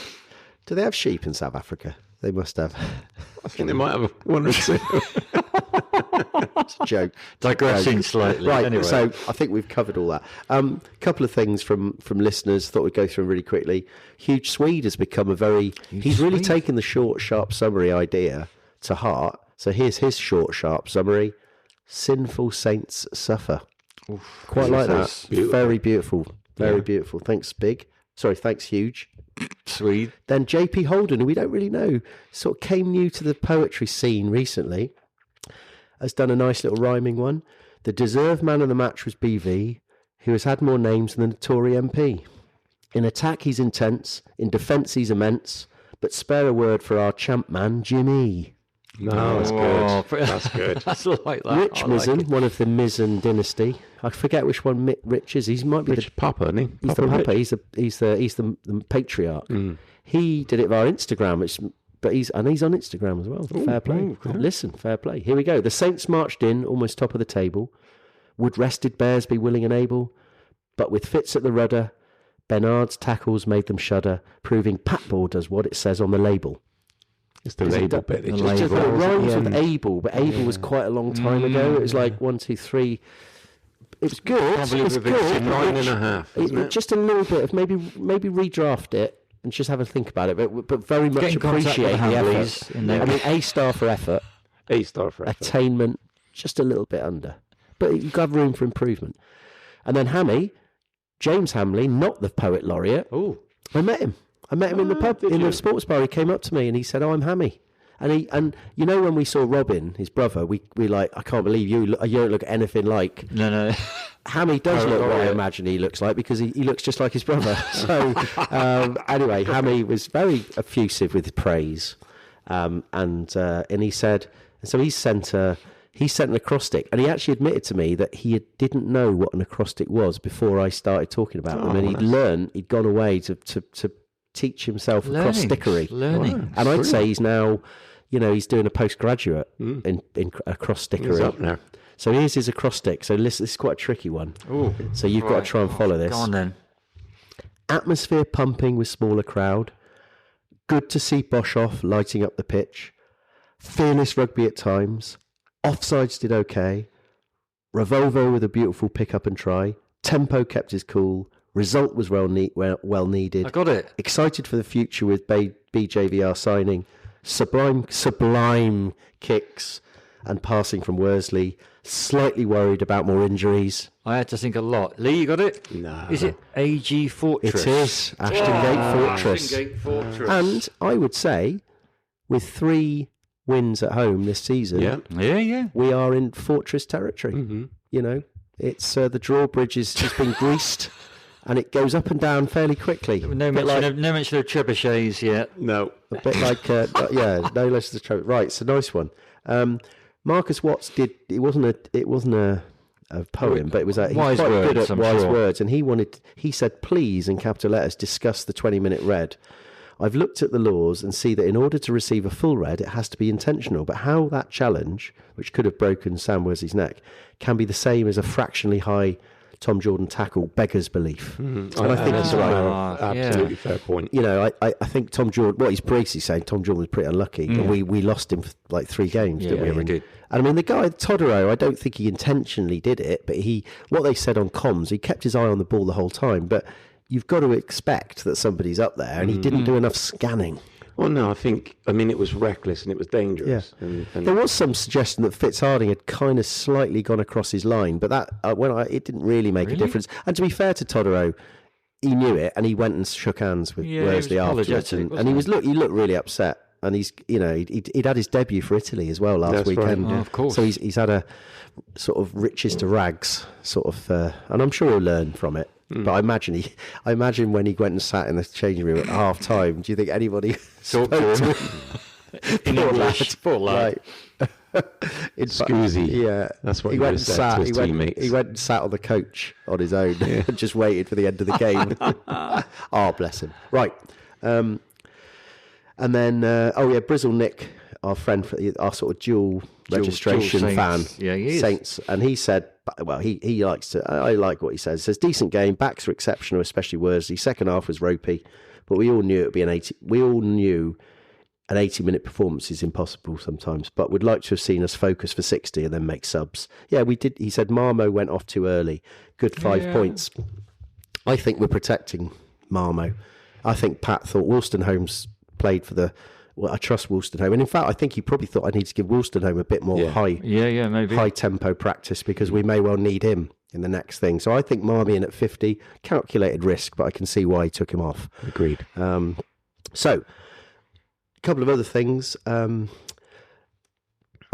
Do they have sheep in South Africa? They must have. I think they might have one or two. It's a joke. Digressing slightly. Right, anyway. so I think we've covered all that. Couple of things from listeners. Thought we'd go through them really quickly. Huge Swede has become he's really taken the short, sharp summary idea to heart. So here's his short, sharp summary. Sinful saints suffer. Oof, quite like that. Beautiful. Very beautiful. Very beautiful. Thanks, Big. Sorry, thanks, Huge. Sweet. Then JP Holden, who we don't really know, sort of came new to the poetry scene recently, has done a nice little rhyming one. The deserved man of the match was BV, who has had more names than the Tory MP. In attack, he's intense. In defence, he's immense. But spare a word for our champ man, Jimmy. No, that's good. That's good. That's like that. Rich Mizzen, one of the Mizzen dynasty. I forget which one Rich is. He might be Rich Papa, isn't he? He's the Papa. He's the patriarch. He did it via Instagram, but he's on Instagram as well. Fair play. Cool. Listen, fair play. Here we go. The Saints marched in, almost top of the table. Would rested bears be willing and able? But with Fitz at the rudder, Bernard's tackles made them shudder, proving Patball does what it says on the label. It's the label bit. It rhymes with Able, but Able was quite a long time ago. It was like 1, 2, 3. It was good. It was good. 9.5. Isn't it? Just a little bit of maybe redraft it and just have a think about it. But very much appreciate the effort. I mean, A-star for effort. A-star for effort. Attainment, just a little bit under. But you've got room for improvement. And then Hammy, James Hamley, not the poet laureate. Oh, I met him. in the pub, in the sports bar. He came up to me and he said, "Oh, I'm Hammy." And you know, when we saw Robin, his brother, we like, I can't believe you don't look anything like. No. Hammy does look what I imagine he looks like, because he looks just like his brother. So anyway, Hammy was very effusive with praise, and he said, so he sent an acrostic, and he actually admitted to me that he didn't know what an acrostic was before I started talking about them, and he'd gone away to teach himself acrostickery. Learning. And I'd say he's now, he's doing a postgraduate in acrostickery. He's up now. So here's his acrostic. So this is quite a tricky one. Ooh, so you've got to try and follow this. Go on then. Atmosphere pumping with smaller crowd. Good to see Boshoff lighting up the pitch. Fearless rugby at times. Offsides did okay. Revolvo with a beautiful pick-up and try. Tempo kept his cool. Result was well needed. I got it. Excited for the future with BJVR signing. Sublime kicks and passing from Worsley. Slightly worried about more injuries. I had to think a lot. Lee, you got it? No. Is it AG Fortress? It is Ashton Gate Fortress. Ashton Gate Fortress. And I would say, with 3 wins at home this season, yeah, we are in Fortress territory. Mm-hmm. It's the drawbridge has just been greased, and it goes up and down fairly quickly. No mention of trebuchets yet. No. A bit like, no less than trebuchet. Right, it's a nice one. Marcus Watts did. It wasn't a poem, but it was he was Wise quite good words, at I'm wise sure. words, and he said, please, in capital letters, discuss the 20-minute red. I've looked at the laws and see that in order to receive a full red, it has to be intentional. But how that challenge, which could have broken Sam Worsley's neck, can be the same as a fractionally high Tom Jordan tackle beggars belief. And I think he's right. Absolutely fair point. You know, I think Tom Jordan, what he's basically saying, Tom Jordan was pretty unlucky. And we lost him for like 3 games, didn't we? we did. And I mean, the guy, Todero, I don't think he intentionally did it, but what they said on comms, he kept his eye on the ball the whole time. But you've got to expect that somebody's up there, and he didn't do enough scanning. Well, no, it was reckless and it was dangerous. Yeah. And There was some suggestion that Fitzharding had kind of slightly gone across his line, but that it didn't really make a difference. And to be fair to Todero, he knew it, and he went and shook hands with Worsley afterwards, and he looked really upset. And he'd had his debut for Italy as well last weekend. Right. Oh, of course. So he's had a sort of riches to rags sort of, and I'm sure he'll learn from it. But I imagine when he went and sat in the changing room at half time, do you think anybody Talked to him in English? Poor lad. Scoozy. Yeah, that's what he would have said to his teammates. He went and sat on the coach on his own and just waited for the end of the game. Oh, bless him. Right. And then, Brizzle Nick, our friend, our sort of dual registration dual fan, Saints. Yeah, he is. Saints, and he said, well, he likes to. I like what he says. He says decent game, backs were exceptional, especially Worsley. Second half was ropey, but we all knew it'd be an 80. We all knew an 80-minute performance is impossible sometimes, but would like to have seen us focus for 60 and then make subs. Yeah, we did. He said Marmo went off too early. Good 5 points. I think we're protecting Marmo. I think Pat thought Wolstenholme's played for the. Well, I trust Wolstenholme, and in fact, I think he probably thought I need to give Wolstenholme a bit more maybe high tempo practice because we may well need him in the next thing. So I think Marmy in at 50, calculated risk, but I can see why he took him off. Agreed. So, a couple of other things. I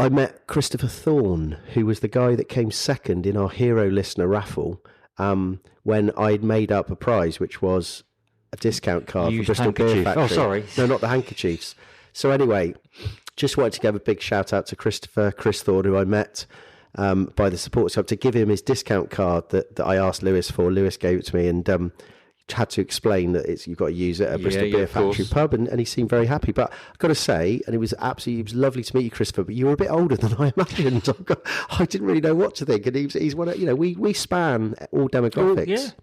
met Christopher Thorne, who was the guy that came second in our hero listener raffle when I'd made up a prize, which was a discount card for Bristol Beer Factory. Oh, sorry. No, not the handkerchiefs. So anyway, just wanted to give a big shout out to Chris Thorne, who I met by the Supporters Club, to give him his discount card that I asked Lewis for. Lewis gave it to me and had to explain that you've got to use it at Bristol Beer Factory pub, and he seemed very happy. But I've got to say, and it was lovely to meet you, Christopher, but you were a bit older than I imagined. I didn't really know what to think, and he's one of, we span all demographics.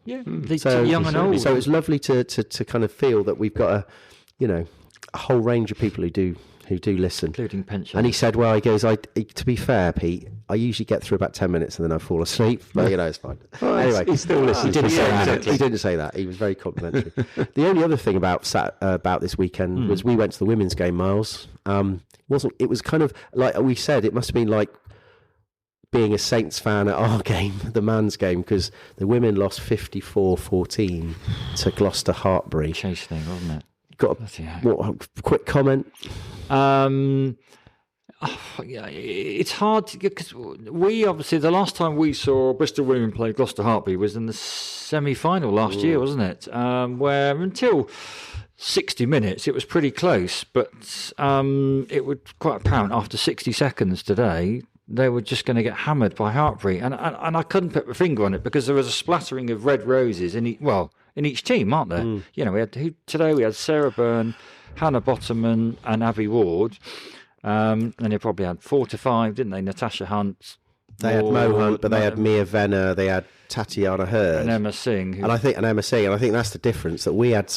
So young and old. So it's lovely to kind of feel that we've got a whole range of people who do listen, including pensioners. And he said, well, he goes, to be fair, Pete, I usually get through about 10 minutes and then I fall asleep, but it's fine. Anyway, he still listens. He didn't say that. He was very complimentary. The only other thing about this weekend was we went to the women's game, Miles. It was kind of like we said, it must have been like being a Saints fan at our game, the man's game, because the women lost 54-14 to Gloucester Hartbury. Chastening, wasn't it? Got a quick comment? It's hard because we obviously, the last time we saw Bristol women play Gloucester Hartbury was in the semi-final last year, wasn't it? Where until 60 minutes it was pretty close, but it was quite apparent after 60 seconds today they were just going to get hammered by Hartbury, and I couldn't put my finger on it because there was a splattering of red roses in each team, aren't there? We had Sarah Byrne, Hannah Bottoman and Abby Ward. And they probably had 4 to 5, didn't they? Natasha Hunt. They had Mo Hunt, but they had Mia Venner, they had Tatiana Hurd. And Emma Singh. And I think that's the difference, that we had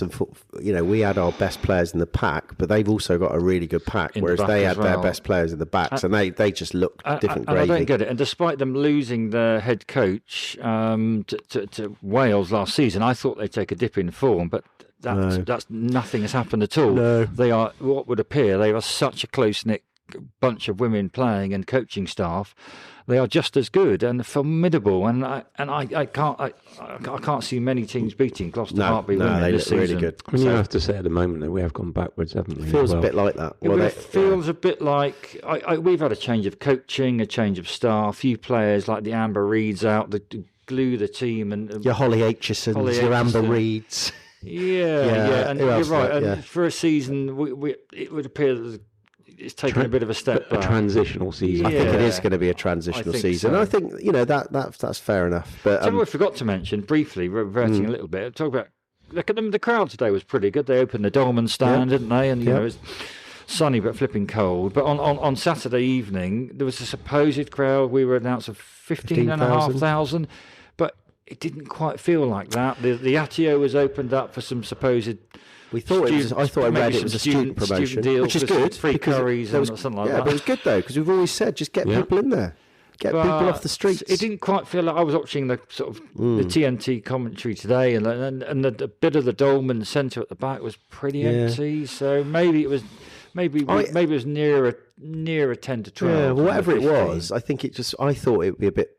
we had our best players in the pack, but they've also got a really good pack, whereas they had their best players in the backs, and they just looked different gravy. I don't get it. And despite them losing their head coach to Wales last season, I thought they'd take a dip in form, but that's nothing has happened at all. No. They are what would appear they are such a close-knit bunch of women playing and coaching staff. They are just as good and formidable, and I can't see many teams beating Gloucester Hartbury women this season. Really good. I mean, you have to say at the moment that we have gone backwards, haven't we? It feels a bit like that. It feels a bit like we've had a change of coaching, a change of staff, a few players like the Amber Reeds out that glue the team, and your Holly Aitchisons, your Amber Reeds. Yeah, and you're right. Yeah. And for a season, it would appear that it's taken a bit of a step back. A transitional season. I think it Yeah. is going to be a transitional think season. so. I think that's fair enough. But Something I forgot to mention briefly, reverting a little bit. Talk about the crowd today was pretty good. They opened the Dolman stand, didn't they? And you know, it was sunny but flipping cold. But on Saturday evening, there was a supposed crowd. We were announced of 15,500, but it didn't quite feel like that. The Atio was opened up for some supposed. we thought I thought I read it was a student promotion, deals, which is good. Free because curries there and was, something like yeah, that. but it was good though because we've always said just get people in there, get people off the streets. It didn't quite feel like I was watching the sort of the TNT commentary today, and the bit of the Dolman Centre at the back was pretty empty. So maybe it was maybe it was nearer 10 to 12. Yeah, well, whatever it 15. was, I think I thought it would be a bit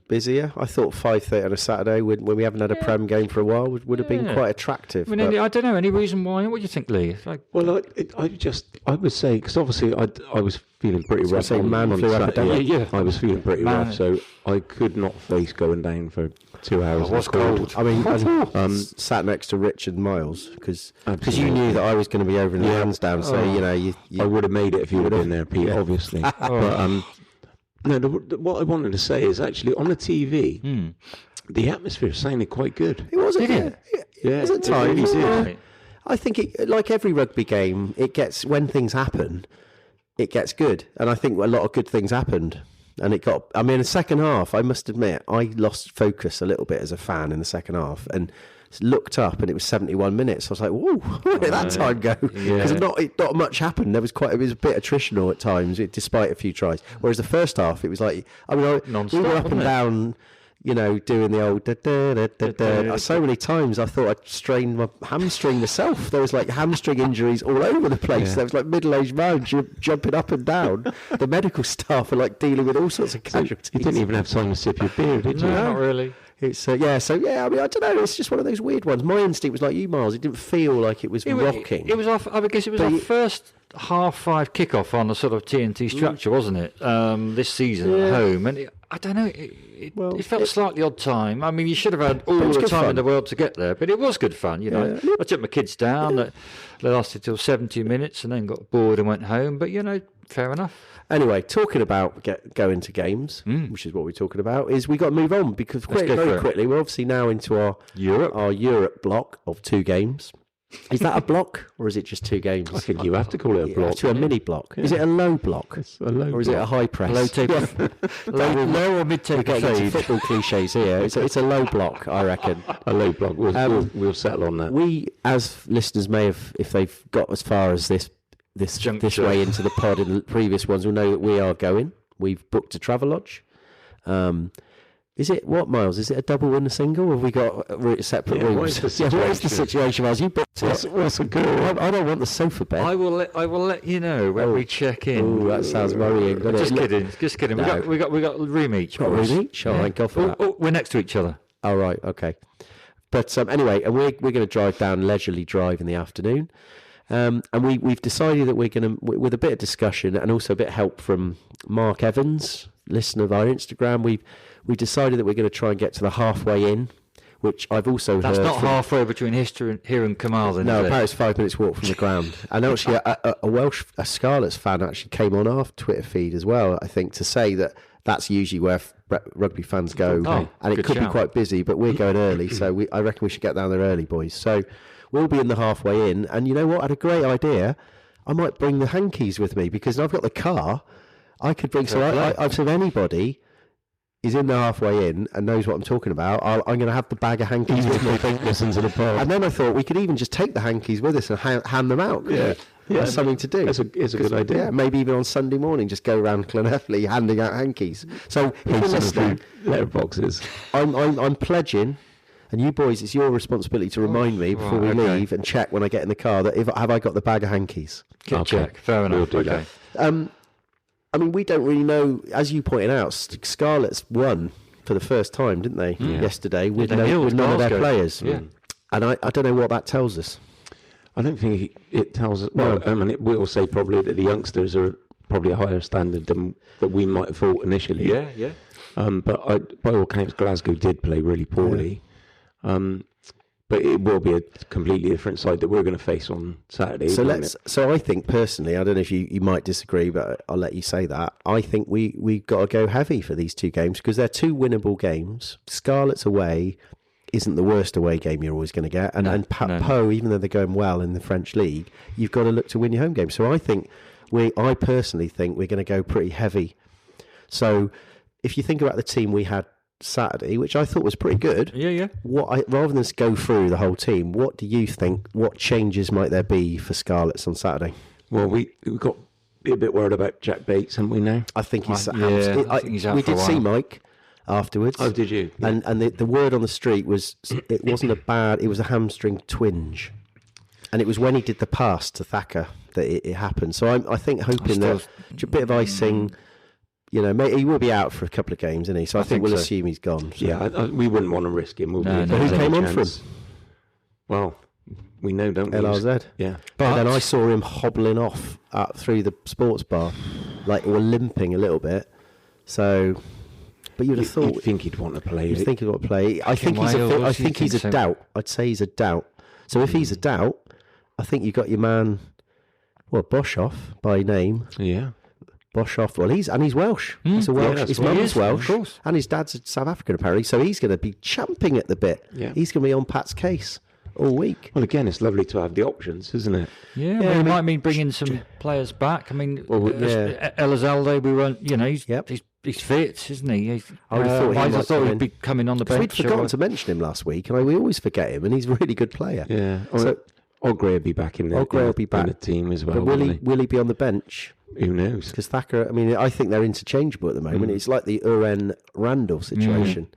busier. I thought 5:30 on a Saturday when we haven't had a Prem game for a while would have been quite attractive. I mean, I don't know any reason why. What do you think, Lee? It's like, Well, I would say, because obviously I was feeling pretty rough. say man flu Saturday. epidemic. Yeah. I was feeling pretty Man. rough, so I could not face going down for 2 hours. it was cold. I mean, I sat next to Rich and Miles because you Absolutely. knew that I was going to be over in the Lansdowne, so you know you I would have made it if you would have been there, Pete, obviously. But no, what I wanted to say is actually on the TV, the atmosphere sounded quite good. it wasn't. Did it? Yeah, it was at times. really yeah. did. I think it, like every rugby game, it gets when things happen, it gets good, and I think a lot of good things happened. And it got. I mean, in the second half, I must admit, I lost focus a little bit as a fan in the second half, and looked up, and it was 71 minutes. I was like, "Whoa, where did that time go?" Because not much happened. It was a bit attritional at times, despite a few tries. Whereas the first half, it was like, I mean, we were up and down. You know, doing the old da-da-da-da-da. So many times I thought I'd strained my hamstring myself. There was like hamstring injuries all over the place. There was like middle-aged man jumping up and down. The medical staff are like dealing with all sorts of casualties. You didn't even have time to sip your beer, did you? No, not really. It's I mean, I don't know. It's just one of those weird ones. My instinct was like you, Miles. It didn't feel like it was rocking. It was off. I guess it was our first 5:30 kickoff on the sort of TNT structure, wasn't it? This season at home, and I don't know. It felt slightly odd time. I mean, you should have had all was the good time fun. in the world to get there, but it was good fun. You know, I took my kids down. They lasted till 70 minutes, and then got bored and went home. But you know, fair enough. Anyway, talking about going to games, which is what we're talking about, is we got to move on because go for very it. quickly we're obviously now into our Europe block of 2 games. Is that a block or is it just 2 games? I think you have to call it a block. To a mini block. Is it a low block? It's a low Or is it block. a high press? Low tape, low or mid We're tape getting into fade. football cliches here. It's a low block, I reckon. A low block. We'll settle on that. We, as listeners may have, if they've got as far as this Juncture. way into the pod in the previous ones, will know that we are going. We've booked a travel lodge. Is it what, Miles? Is it a double and a single? Or have we got separate Yeah, rooms? what is the What is the situation? situation, Miles? You booked it. What's a good? I don't want the sofa bed. I will let you know when we check in. Oh, that sounds worrying. doesn't Just it? kidding. No. We got a room each. Got a room each? All right, go for that. We're next to each other. All right, okay. But anyway, and we're going to drive down leisurely drive in the afternoon. And we've decided that we're going to, with a bit of discussion and also a bit of help from Mark Evans, listener of our Instagram, we decided that we're going to try and get to the halfway in, which I've also That's heard. not halfway between here and Kamal, then. No, is it? about it's 5 minutes walk from the ground. And actually, a Scarlets fan actually came on our Twitter feed as well, I think, to say that that's usually where rugby fans go, Oh, and it good could be shout. quite busy, but we're going early, so I reckon we should get down there early, boys. So we'll be in the halfway in, and you know what? I had a great idea. I might bring the hankies with me because I've got the car. I could bring. So I've said anybody is in the halfway in and knows what I'm talking about. I'm going to have the bag of hankies with me. Listen to the pod. And then I thought we could even just take the hankies with us and hand them out. Yeah. That's something to do. It's a good idea. Yeah, maybe even on Sunday morning, just go around Llanelli handing out hankies. So if you're listening, letterboxes. I'm pledging, and you boys, it's your responsibility to remind me before we okay. leave and check when I get in the car that have I got the bag of hankies. Good Okay. check. Fair enough. We'll do Okay. I mean, we don't really know, as you pointed out, Scarlets won for the first time, didn't they, yesterday, with, they killed with none of their Glasgow. players. Yeah. And I don't know what that tells us. I don't think it tells us. Well, I mean, it will say probably that the youngsters are probably a higher standard than that we might have thought initially. Yeah. But by all accounts, Glasgow did play really poorly. But it will be a completely different side that we're going to face on Saturday. So I think personally, I don't know if you might disagree, but I'll let you say that. I think we've got to go heavy for these two games because they're two winnable games. Scarlet's away isn't the worst away game you're always going to get, and Pau, even though they're going well in the French league, you've got to look to win your home game. So I personally think we're going to go pretty heavy. So if you think about the team we had Saturday, which I thought was pretty good. Yeah. Rather than go through the whole team, what do you think? What changes might there be for Scarlets on Saturday? Well, we got a bit worried about Jack Bates, haven't we now? I think he's. I think he's out we for a did while. see Mike afterwards. Oh, did you? Yeah. And the word on the street was it wasn't a bad. It was a hamstring twinge, and it was when he did the pass to Thacker that it happened. So I think hoping that a bit of icing. You know, he will be out for a couple of games, isn't he? So I think we'll assume he's gone. So. Yeah, we wouldn't want to risk him. Who came on for him? Well, we know, don't we? LRZ. Yeah. But then I saw him hobbling off through the sports bar, or limping a little bit. So, but you'd have thought... You'd think he'd want to play. You'd think he'd want to play. I think he's a doubt. I'd say he's a doubt. So if he's a doubt, I think you've got your man, Boshoff by name. Yeah. Boshoff. Well, he's Welsh. He's a Welsh. His mum's Welsh, and his dad's South African apparently. So he's going to be champing at the bit. Yeah. He's going to be on Pat's case all week. Well, again, it's lovely to have the options, isn't it? Yeah, it might mean bringing some players back. I mean, Elizalde, we weren't. You know, he's fit, isn't he? I would have thought he'd be coming on the bench. We'd forgotten to mention him last week, and we always forget him, and he's a really good player. Yeah. So Ogre will be back in there. Ogre will be back in the team as well. But will he be on the bench? Who knows? Because Thacker, I mean, I think they're interchangeable at the moment. It's like the Uren Randall situation.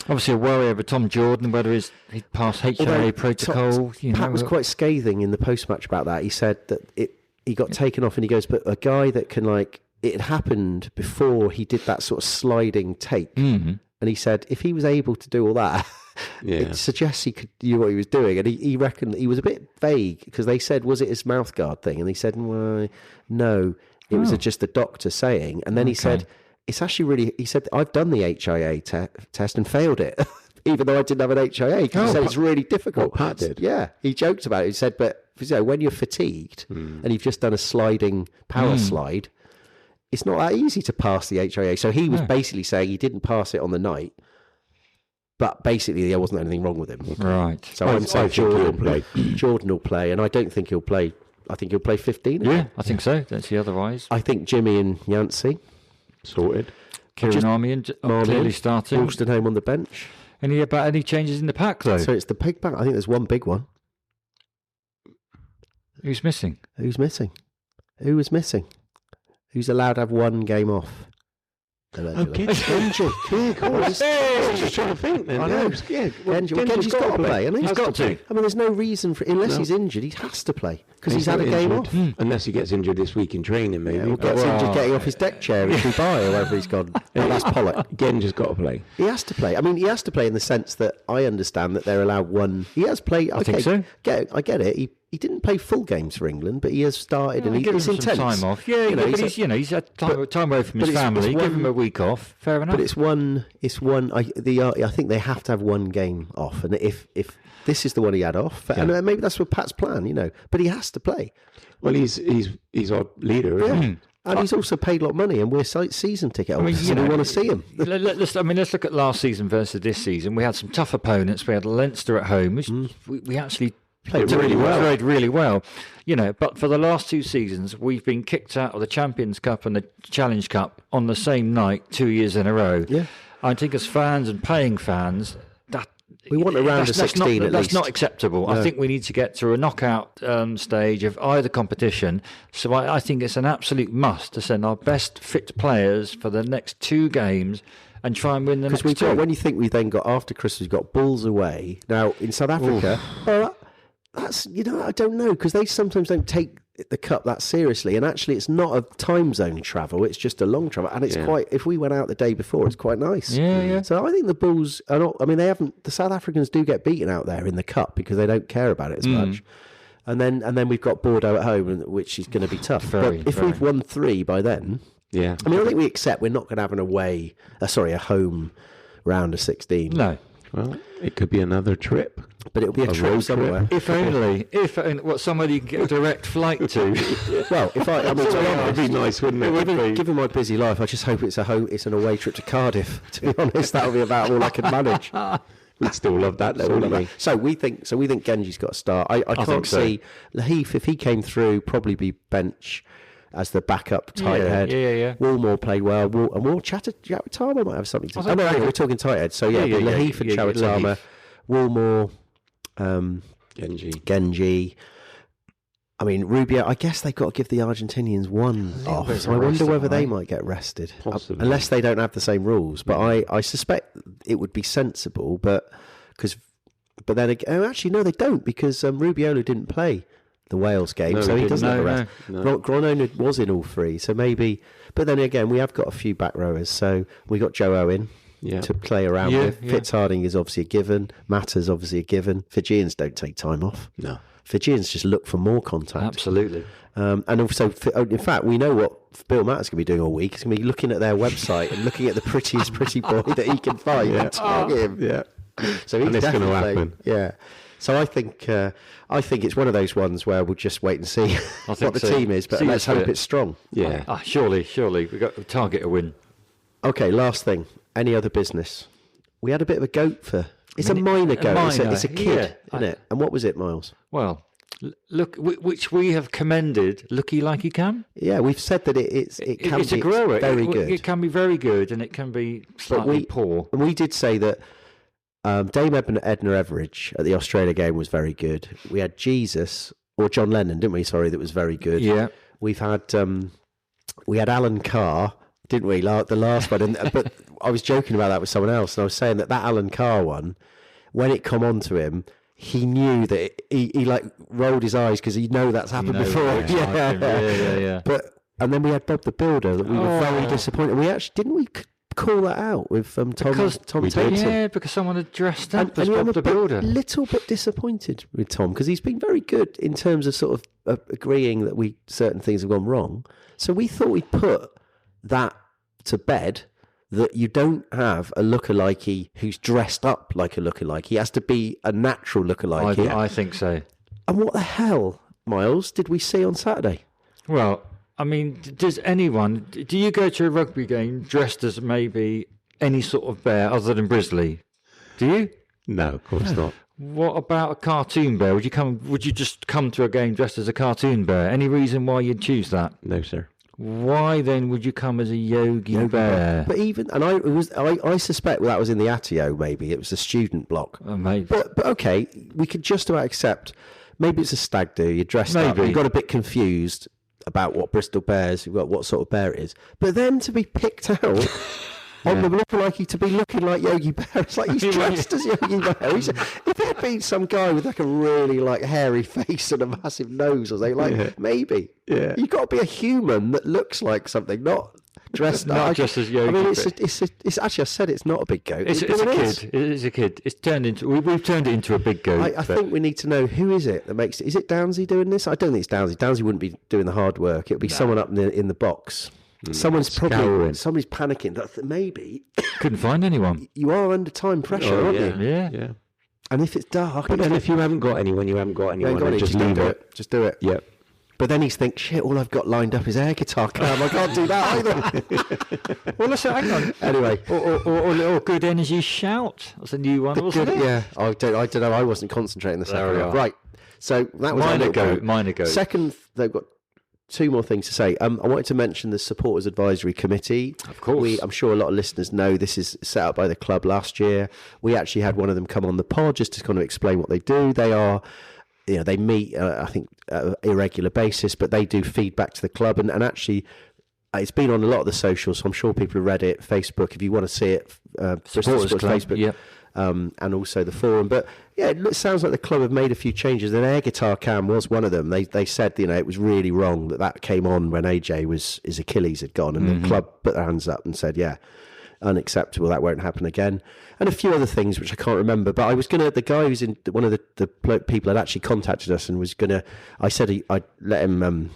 Obviously, a worry over Tom Jordan, whether he'd pass HIA protocol. Pat was quite scathing in the post-match about that. He said that he got taken off, and he goes, but a guy that can, it had happened before he did that sort of sliding take. Mm-hmm. And he said if he was able to do all that, it suggests he could do what he was doing. And he reckoned he was a bit vague because they said, was it his mouth guard thing? And he said, well, no, it was just the doctor saying. And then he said, it's actually really, he said, I've done the HIA test and failed it, even though I didn't have an HIA. Because he said it's really difficult. Pat did. Yeah, he joked about it. He said, but when you're fatigued and you've just done a sliding power slide, it's not that easy to pass the HIA. So he was basically saying he didn't pass it on the night, but basically there wasn't anything wrong with him. Right. So I'm saying Jordan will play, and I don't think he'll play. I think he'll play 15. Yeah, I think so. Don't see otherwise. I think Jimmy and Yancey sorted. Kieran Army clearly starting. Wolstenholme on the bench. Any changes in the pack though? So it's the big pack. I think there's one big one. Who's missing? Who's missing? Who was missing? Who's allowed to have one game off? Genji. Yeah, of course. I was just trying to think then. I know. Genji's got to play. I mean, he's got to. I mean, there's no reason for unless he's injured, he has to play because he's had a game off. Unless he gets injured this week in training, maybe. Or gets injured getting off his deck chair in Dubai or wherever he's gone. That's Pollock. Genji's got to play. He has to play. I mean, he has to play in the sense that I understand that they're allowed one. He has played. I think so. I get it. He didn't play full games for England, but he has started and he's intense. Some time off. Yeah, he's had time away from his family. Give him a week off. Fair enough. But it's one. I think they have to have one game off, and if this is the one he had off, and maybe that's what Pat's plan, But he has to play. Well, he's our leader, isn't he? And he's also paid a lot of money, and we're season ticket holders, so we want to see him. Let's look at last season versus this season. We had some tough opponents. We had Leinster at home, which we actually played really well. But for the last two seasons, we've been kicked out of the Champions Cup and the Challenge Cup on the same night 2 years in a row. Yeah. I think as fans and paying fans, we want a round of 16 at least. That's not acceptable. No. I think we need to get to a knockout stage of either competition. So I think it's an absolute must to send our best fit players for the next two games and try and win the next two. When you think we've then got, after Christmas, we've got Bulls away. Now, in South Africa, that's, I don't know, because they sometimes don't take the cup that seriously, and actually it's not a time zone travel, it's just a long travel, and it's quite, if we went out the day before, it's quite nice. So I think the Bulls are not, the South Africans do get beaten out there in the cup because they don't care about it as much. And then we've got Bordeaux at home, which is going to be tough. But if we've won 3 by then, I think we accept we're not going to have a home round of 16. No. Well, it could be another trip. But it'll be a road trip trip. somewhere. If only, what somebody you can get a direct flight to. Well, I mean, to be It'd honest, be nice, wouldn't it? given my busy life, I just hope it's an away trip to Cardiff. To be honest, that'll be about all I can manage. We'd still love that, though, wouldn't we? So we think Genji's got to start. I can't think so. see Lahif, if he came through, probably be bench as the backup tight head. Yeah. Woolmore played well. And Chawatama might have something to say. think so. We're talking tight head. So Lahif and Chawatama, Woolmore, Genji. I mean, Rubio, I guess they've got to give the Argentinians one off. So I wonder whether they might get rested. Possibly. Unless they don't have the same rules. But I suspect it would be sensible. But then again, actually, no, they don't, because Rubiola didn't play the Wales game, No, so he he doesn't have a didn't. rest. No. Gronona was in all three, so maybe. But then again, we have got a few back rowers. So we got Joe Owen to play around with. Fitzharding is obviously a given. Matters obviously a given. Fijians don't take time off. No. Fijians just look for more contact. Absolutely. And also, in fact, we know what Bill Matters going to be doing all week. He's going to be looking at their website and looking at the prettiest pretty boy that he can find and target him. Yeah. So he's And it's gonna definitely happen. Yeah. So I think it's one of those ones where we'll just wait and see what the team is, but let's hope it's strong. Yeah. Surely. We've got to target a win. Okay, last thing. Any other business? We had a bit of a goat for... It's a minor goat. It's a kid, isn't it? And what was it, Miles? Well, look, which we have commended. Looky like he can. Yeah, we've said that it can It's be a grower. very good. It can be very good, and it can be slightly poor. And we did say that Dame Edna Everidge at the Australia game was very good. We had Jesus, or John Lennon, didn't we? Sorry, that was very good. Yeah. We've had we had Alan Carr, didn't we? The last one, but I was joking about that with someone else, and I was saying that Alan Carr one, when it come on to him, he knew that he like rolled his eyes because he know that's happened before. Yeah. And then we had Bob the Builder that we were very disappointed. We actually didn't we call that out with Tom Tatum? Yeah, because someone had dressed up as and Bob I'm the Builder. a little bit disappointed with Tom because he's been very good in terms of sort of agreeing that certain things have gone wrong. So we thought we'd put that to bed, that you don't have a lookalike who's dressed up like a lookalike. He has to be a natural lookalike. I think so. And what the hell, Miles, did we see on Saturday? Well, I mean, do you go to a rugby game dressed as maybe any sort of bear other than Brisley? Do you? No, of course not. What about a cartoon bear? Would you just come to a game dressed as a cartoon bear? Any reason why you'd choose that? No, sir. Why then would you come as a Yogi Bear? But I suspect that was in the Atio. Maybe it was a student block. Maybe. But okay, we could just about accept. Maybe it's a stag do. You're dressed up. You got a bit confused about what Bristol Bears, what sort of bear it is. But then to be picked out on the lookalike to be looking like Yogi Bear, it's like he's dressed as Yogi Bear. If there'd been some guy with like a really like hairy face and a massive nose or something, maybe. Yeah. You've got to be a human that looks like something, not dressed not just as Yogi. I mean, it's actually, I said it's not a big goat. It's a kid. It is a kid. It's turned into. We've turned it into a big goat. I think we need to know who is it that makes it. Is it Downsy doing this? I don't think it's Downsy. Downsy wouldn't be doing the hard work. It would be someone up in the box. Somebody's panicking. Maybe couldn't find anyone. You are under time pressure, aren't you? Yeah. And if it's dark, But then if you haven't got anyone, just leave it. Just do it. Yep. But then he's think, shit, all I've got lined up is air guitar cam. I can't do that either. Well, listen, hang on. Anyway. Or Good Energy Shout. That's a new one, wasn't it? Yeah. I don't know. I wasn't concentrating the second half. Right. So that was minor goat. Second, they've got two more things to say. I wanted to mention the Supporters Advisory Committee. Of course. I'm sure a lot of listeners know this is set up by the club last year. We actually had one of them come on the pod just to kind of explain what they do. They are... they meet, I think, at an irregular basis, but they do feedback to the club. And actually, it's been on a lot of the socials, so I'm sure people have read it, Facebook, if you want to see it, Bristol Sports Facebook, and also the forum. But, yeah, it sounds like the club have made a few changes. And air guitar cam was one of them. They said, it was really wrong that came on when his Achilles had gone. And the club put their hands up and said, unacceptable, that won't happen again, and a few other things which I can't remember. But I was the guy who's in one of the people had actually contacted us and was I said I'd let him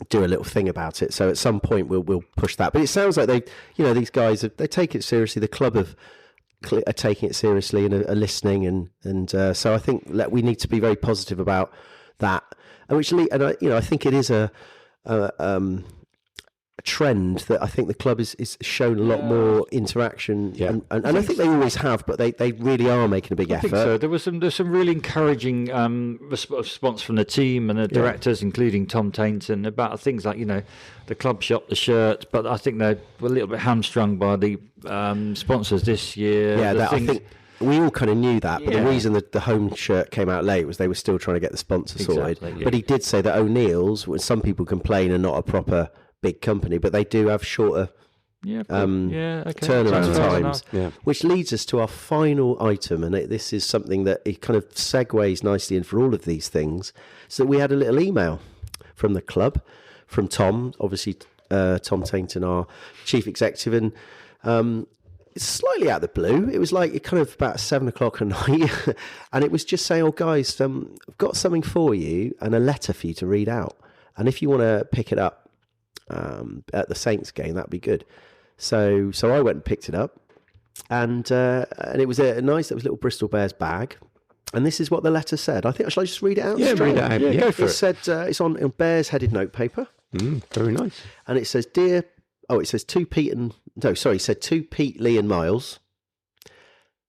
do a little thing about it, so at some point we'll push that. But it sounds like these guys they take it seriously. The club have are taking it seriously and are listening, and so I think we need to be very positive about that. And I think it is a trend that I think the club is shown a lot more interaction, and I think they always have, but they really are making a big effort. So there's some really encouraging response from the team and the directors, including Tom Tainton, about things like the club shop, the shirt. But I think they're a little bit hamstrung by the sponsors this year. I think we all kind of knew that, but the reason that the home shirt came out late was they were still trying to get the sponsor sorted. But he did say that O'Neill's, when some people complain, are not a proper big company, but they do have shorter turnaround times, which leads us to our final item, and this is something that it kind of segues nicely in for all of these things. So we had a little email from the club, from Tom, obviously Tom Tainton, our chief executive, and it's slightly out of the blue. It was like kind of about 7 o'clock at night, and it was just saying, "Oh guys, I've got something for you and a letter for you to read out, and if you want to pick it up at the Saints game, that'd be good." So I went and picked it up, and it was a nice little Bristol Bears bag, and this is what the letter said. Shall I just read it out? Yeah, read it out. Yeah, go for it. It said it's on Bears headed notepaper. Very nice. And it says, it said to Pete, Lee and Miles,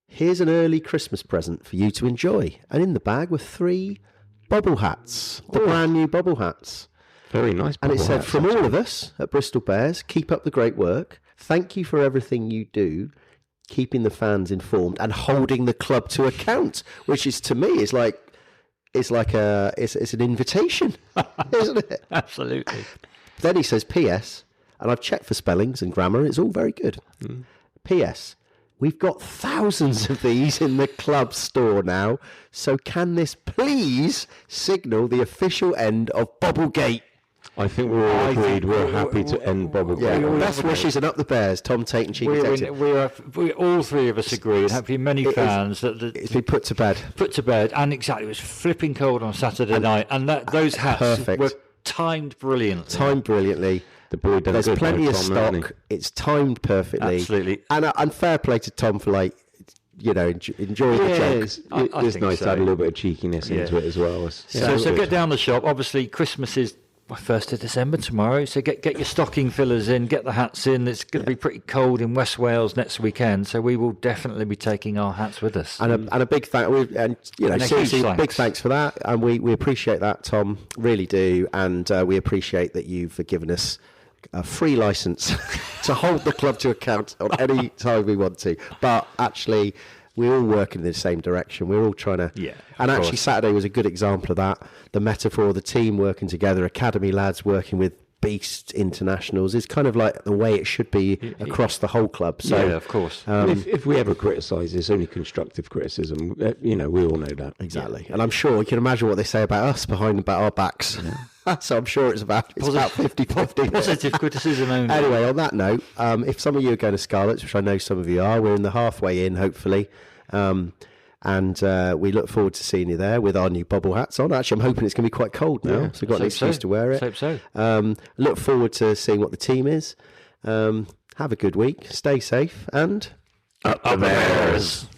"Here's an early Christmas present for you to enjoy." And in the bag were 3 bobble hats, the brand new bobble hats. Very nice. And it said, "From all of us at Bristol Bears, keep up the great work. Thank you for everything you do, keeping the fans informed and holding the club to account," which is, to me, is like it's an invitation, isn't it? Absolutely. Then he says, "P.S. and I've checked for spellings and grammar. It's all very good. P.S. We've got thousands of these in the club store now. So can this please signal the official end of Bobblegate?" I think we're all agreed. We're happy to end Bobblegate. Yeah, best wishes and up the Bears, Tom Tainton, chief executive. We all three of us agree, and hopefully many fans, that it's been put to bed. And exactly, it was flipping cold on Saturday night, and those hats were timed brilliantly. The boy done There's good, plenty of Tom, stock. It's timed perfectly. Absolutely. And fair play to Tom for enjoying the joke. It's nice to add a little bit of cheekiness into it as well. So get down the shop. Obviously, Christmas is 1st of December tomorrow, so get your stocking fillers in, get the hats in. It's going to be pretty cold in West Wales next weekend, so we will definitely be taking our hats with us. And a big seriously, big thanks for that, and we appreciate that, Tom, really do, and we appreciate that you've given us a free license to hold the club to account on any time we want to. But actually, we're all working in the same direction. We're all trying to... Yeah, and actually, Saturday was a good example of that. The metaphor of the team working together, academy lads working with beast internationals, is kind of like the way it should be across the whole club. So, yeah, of course. If we ever criticise, it's only constructive criticism. We all know that. Exactly. Yeah. And I'm sure you can imagine what they say about us about our backs. Yeah. So I'm sure it's about 50-50. Positive criticism only. Anyway, on that note, if some of you are going to Scarlets, which I know some of you are, we're in the halfway in, hopefully. And we look forward to seeing you there with our new bobble hats on. Actually, I'm hoping it's going to be quite cold now, so we've got an excuse to wear it. Hope so. Look forward to seeing what the team is. Have a good week. Stay safe and up the Bears.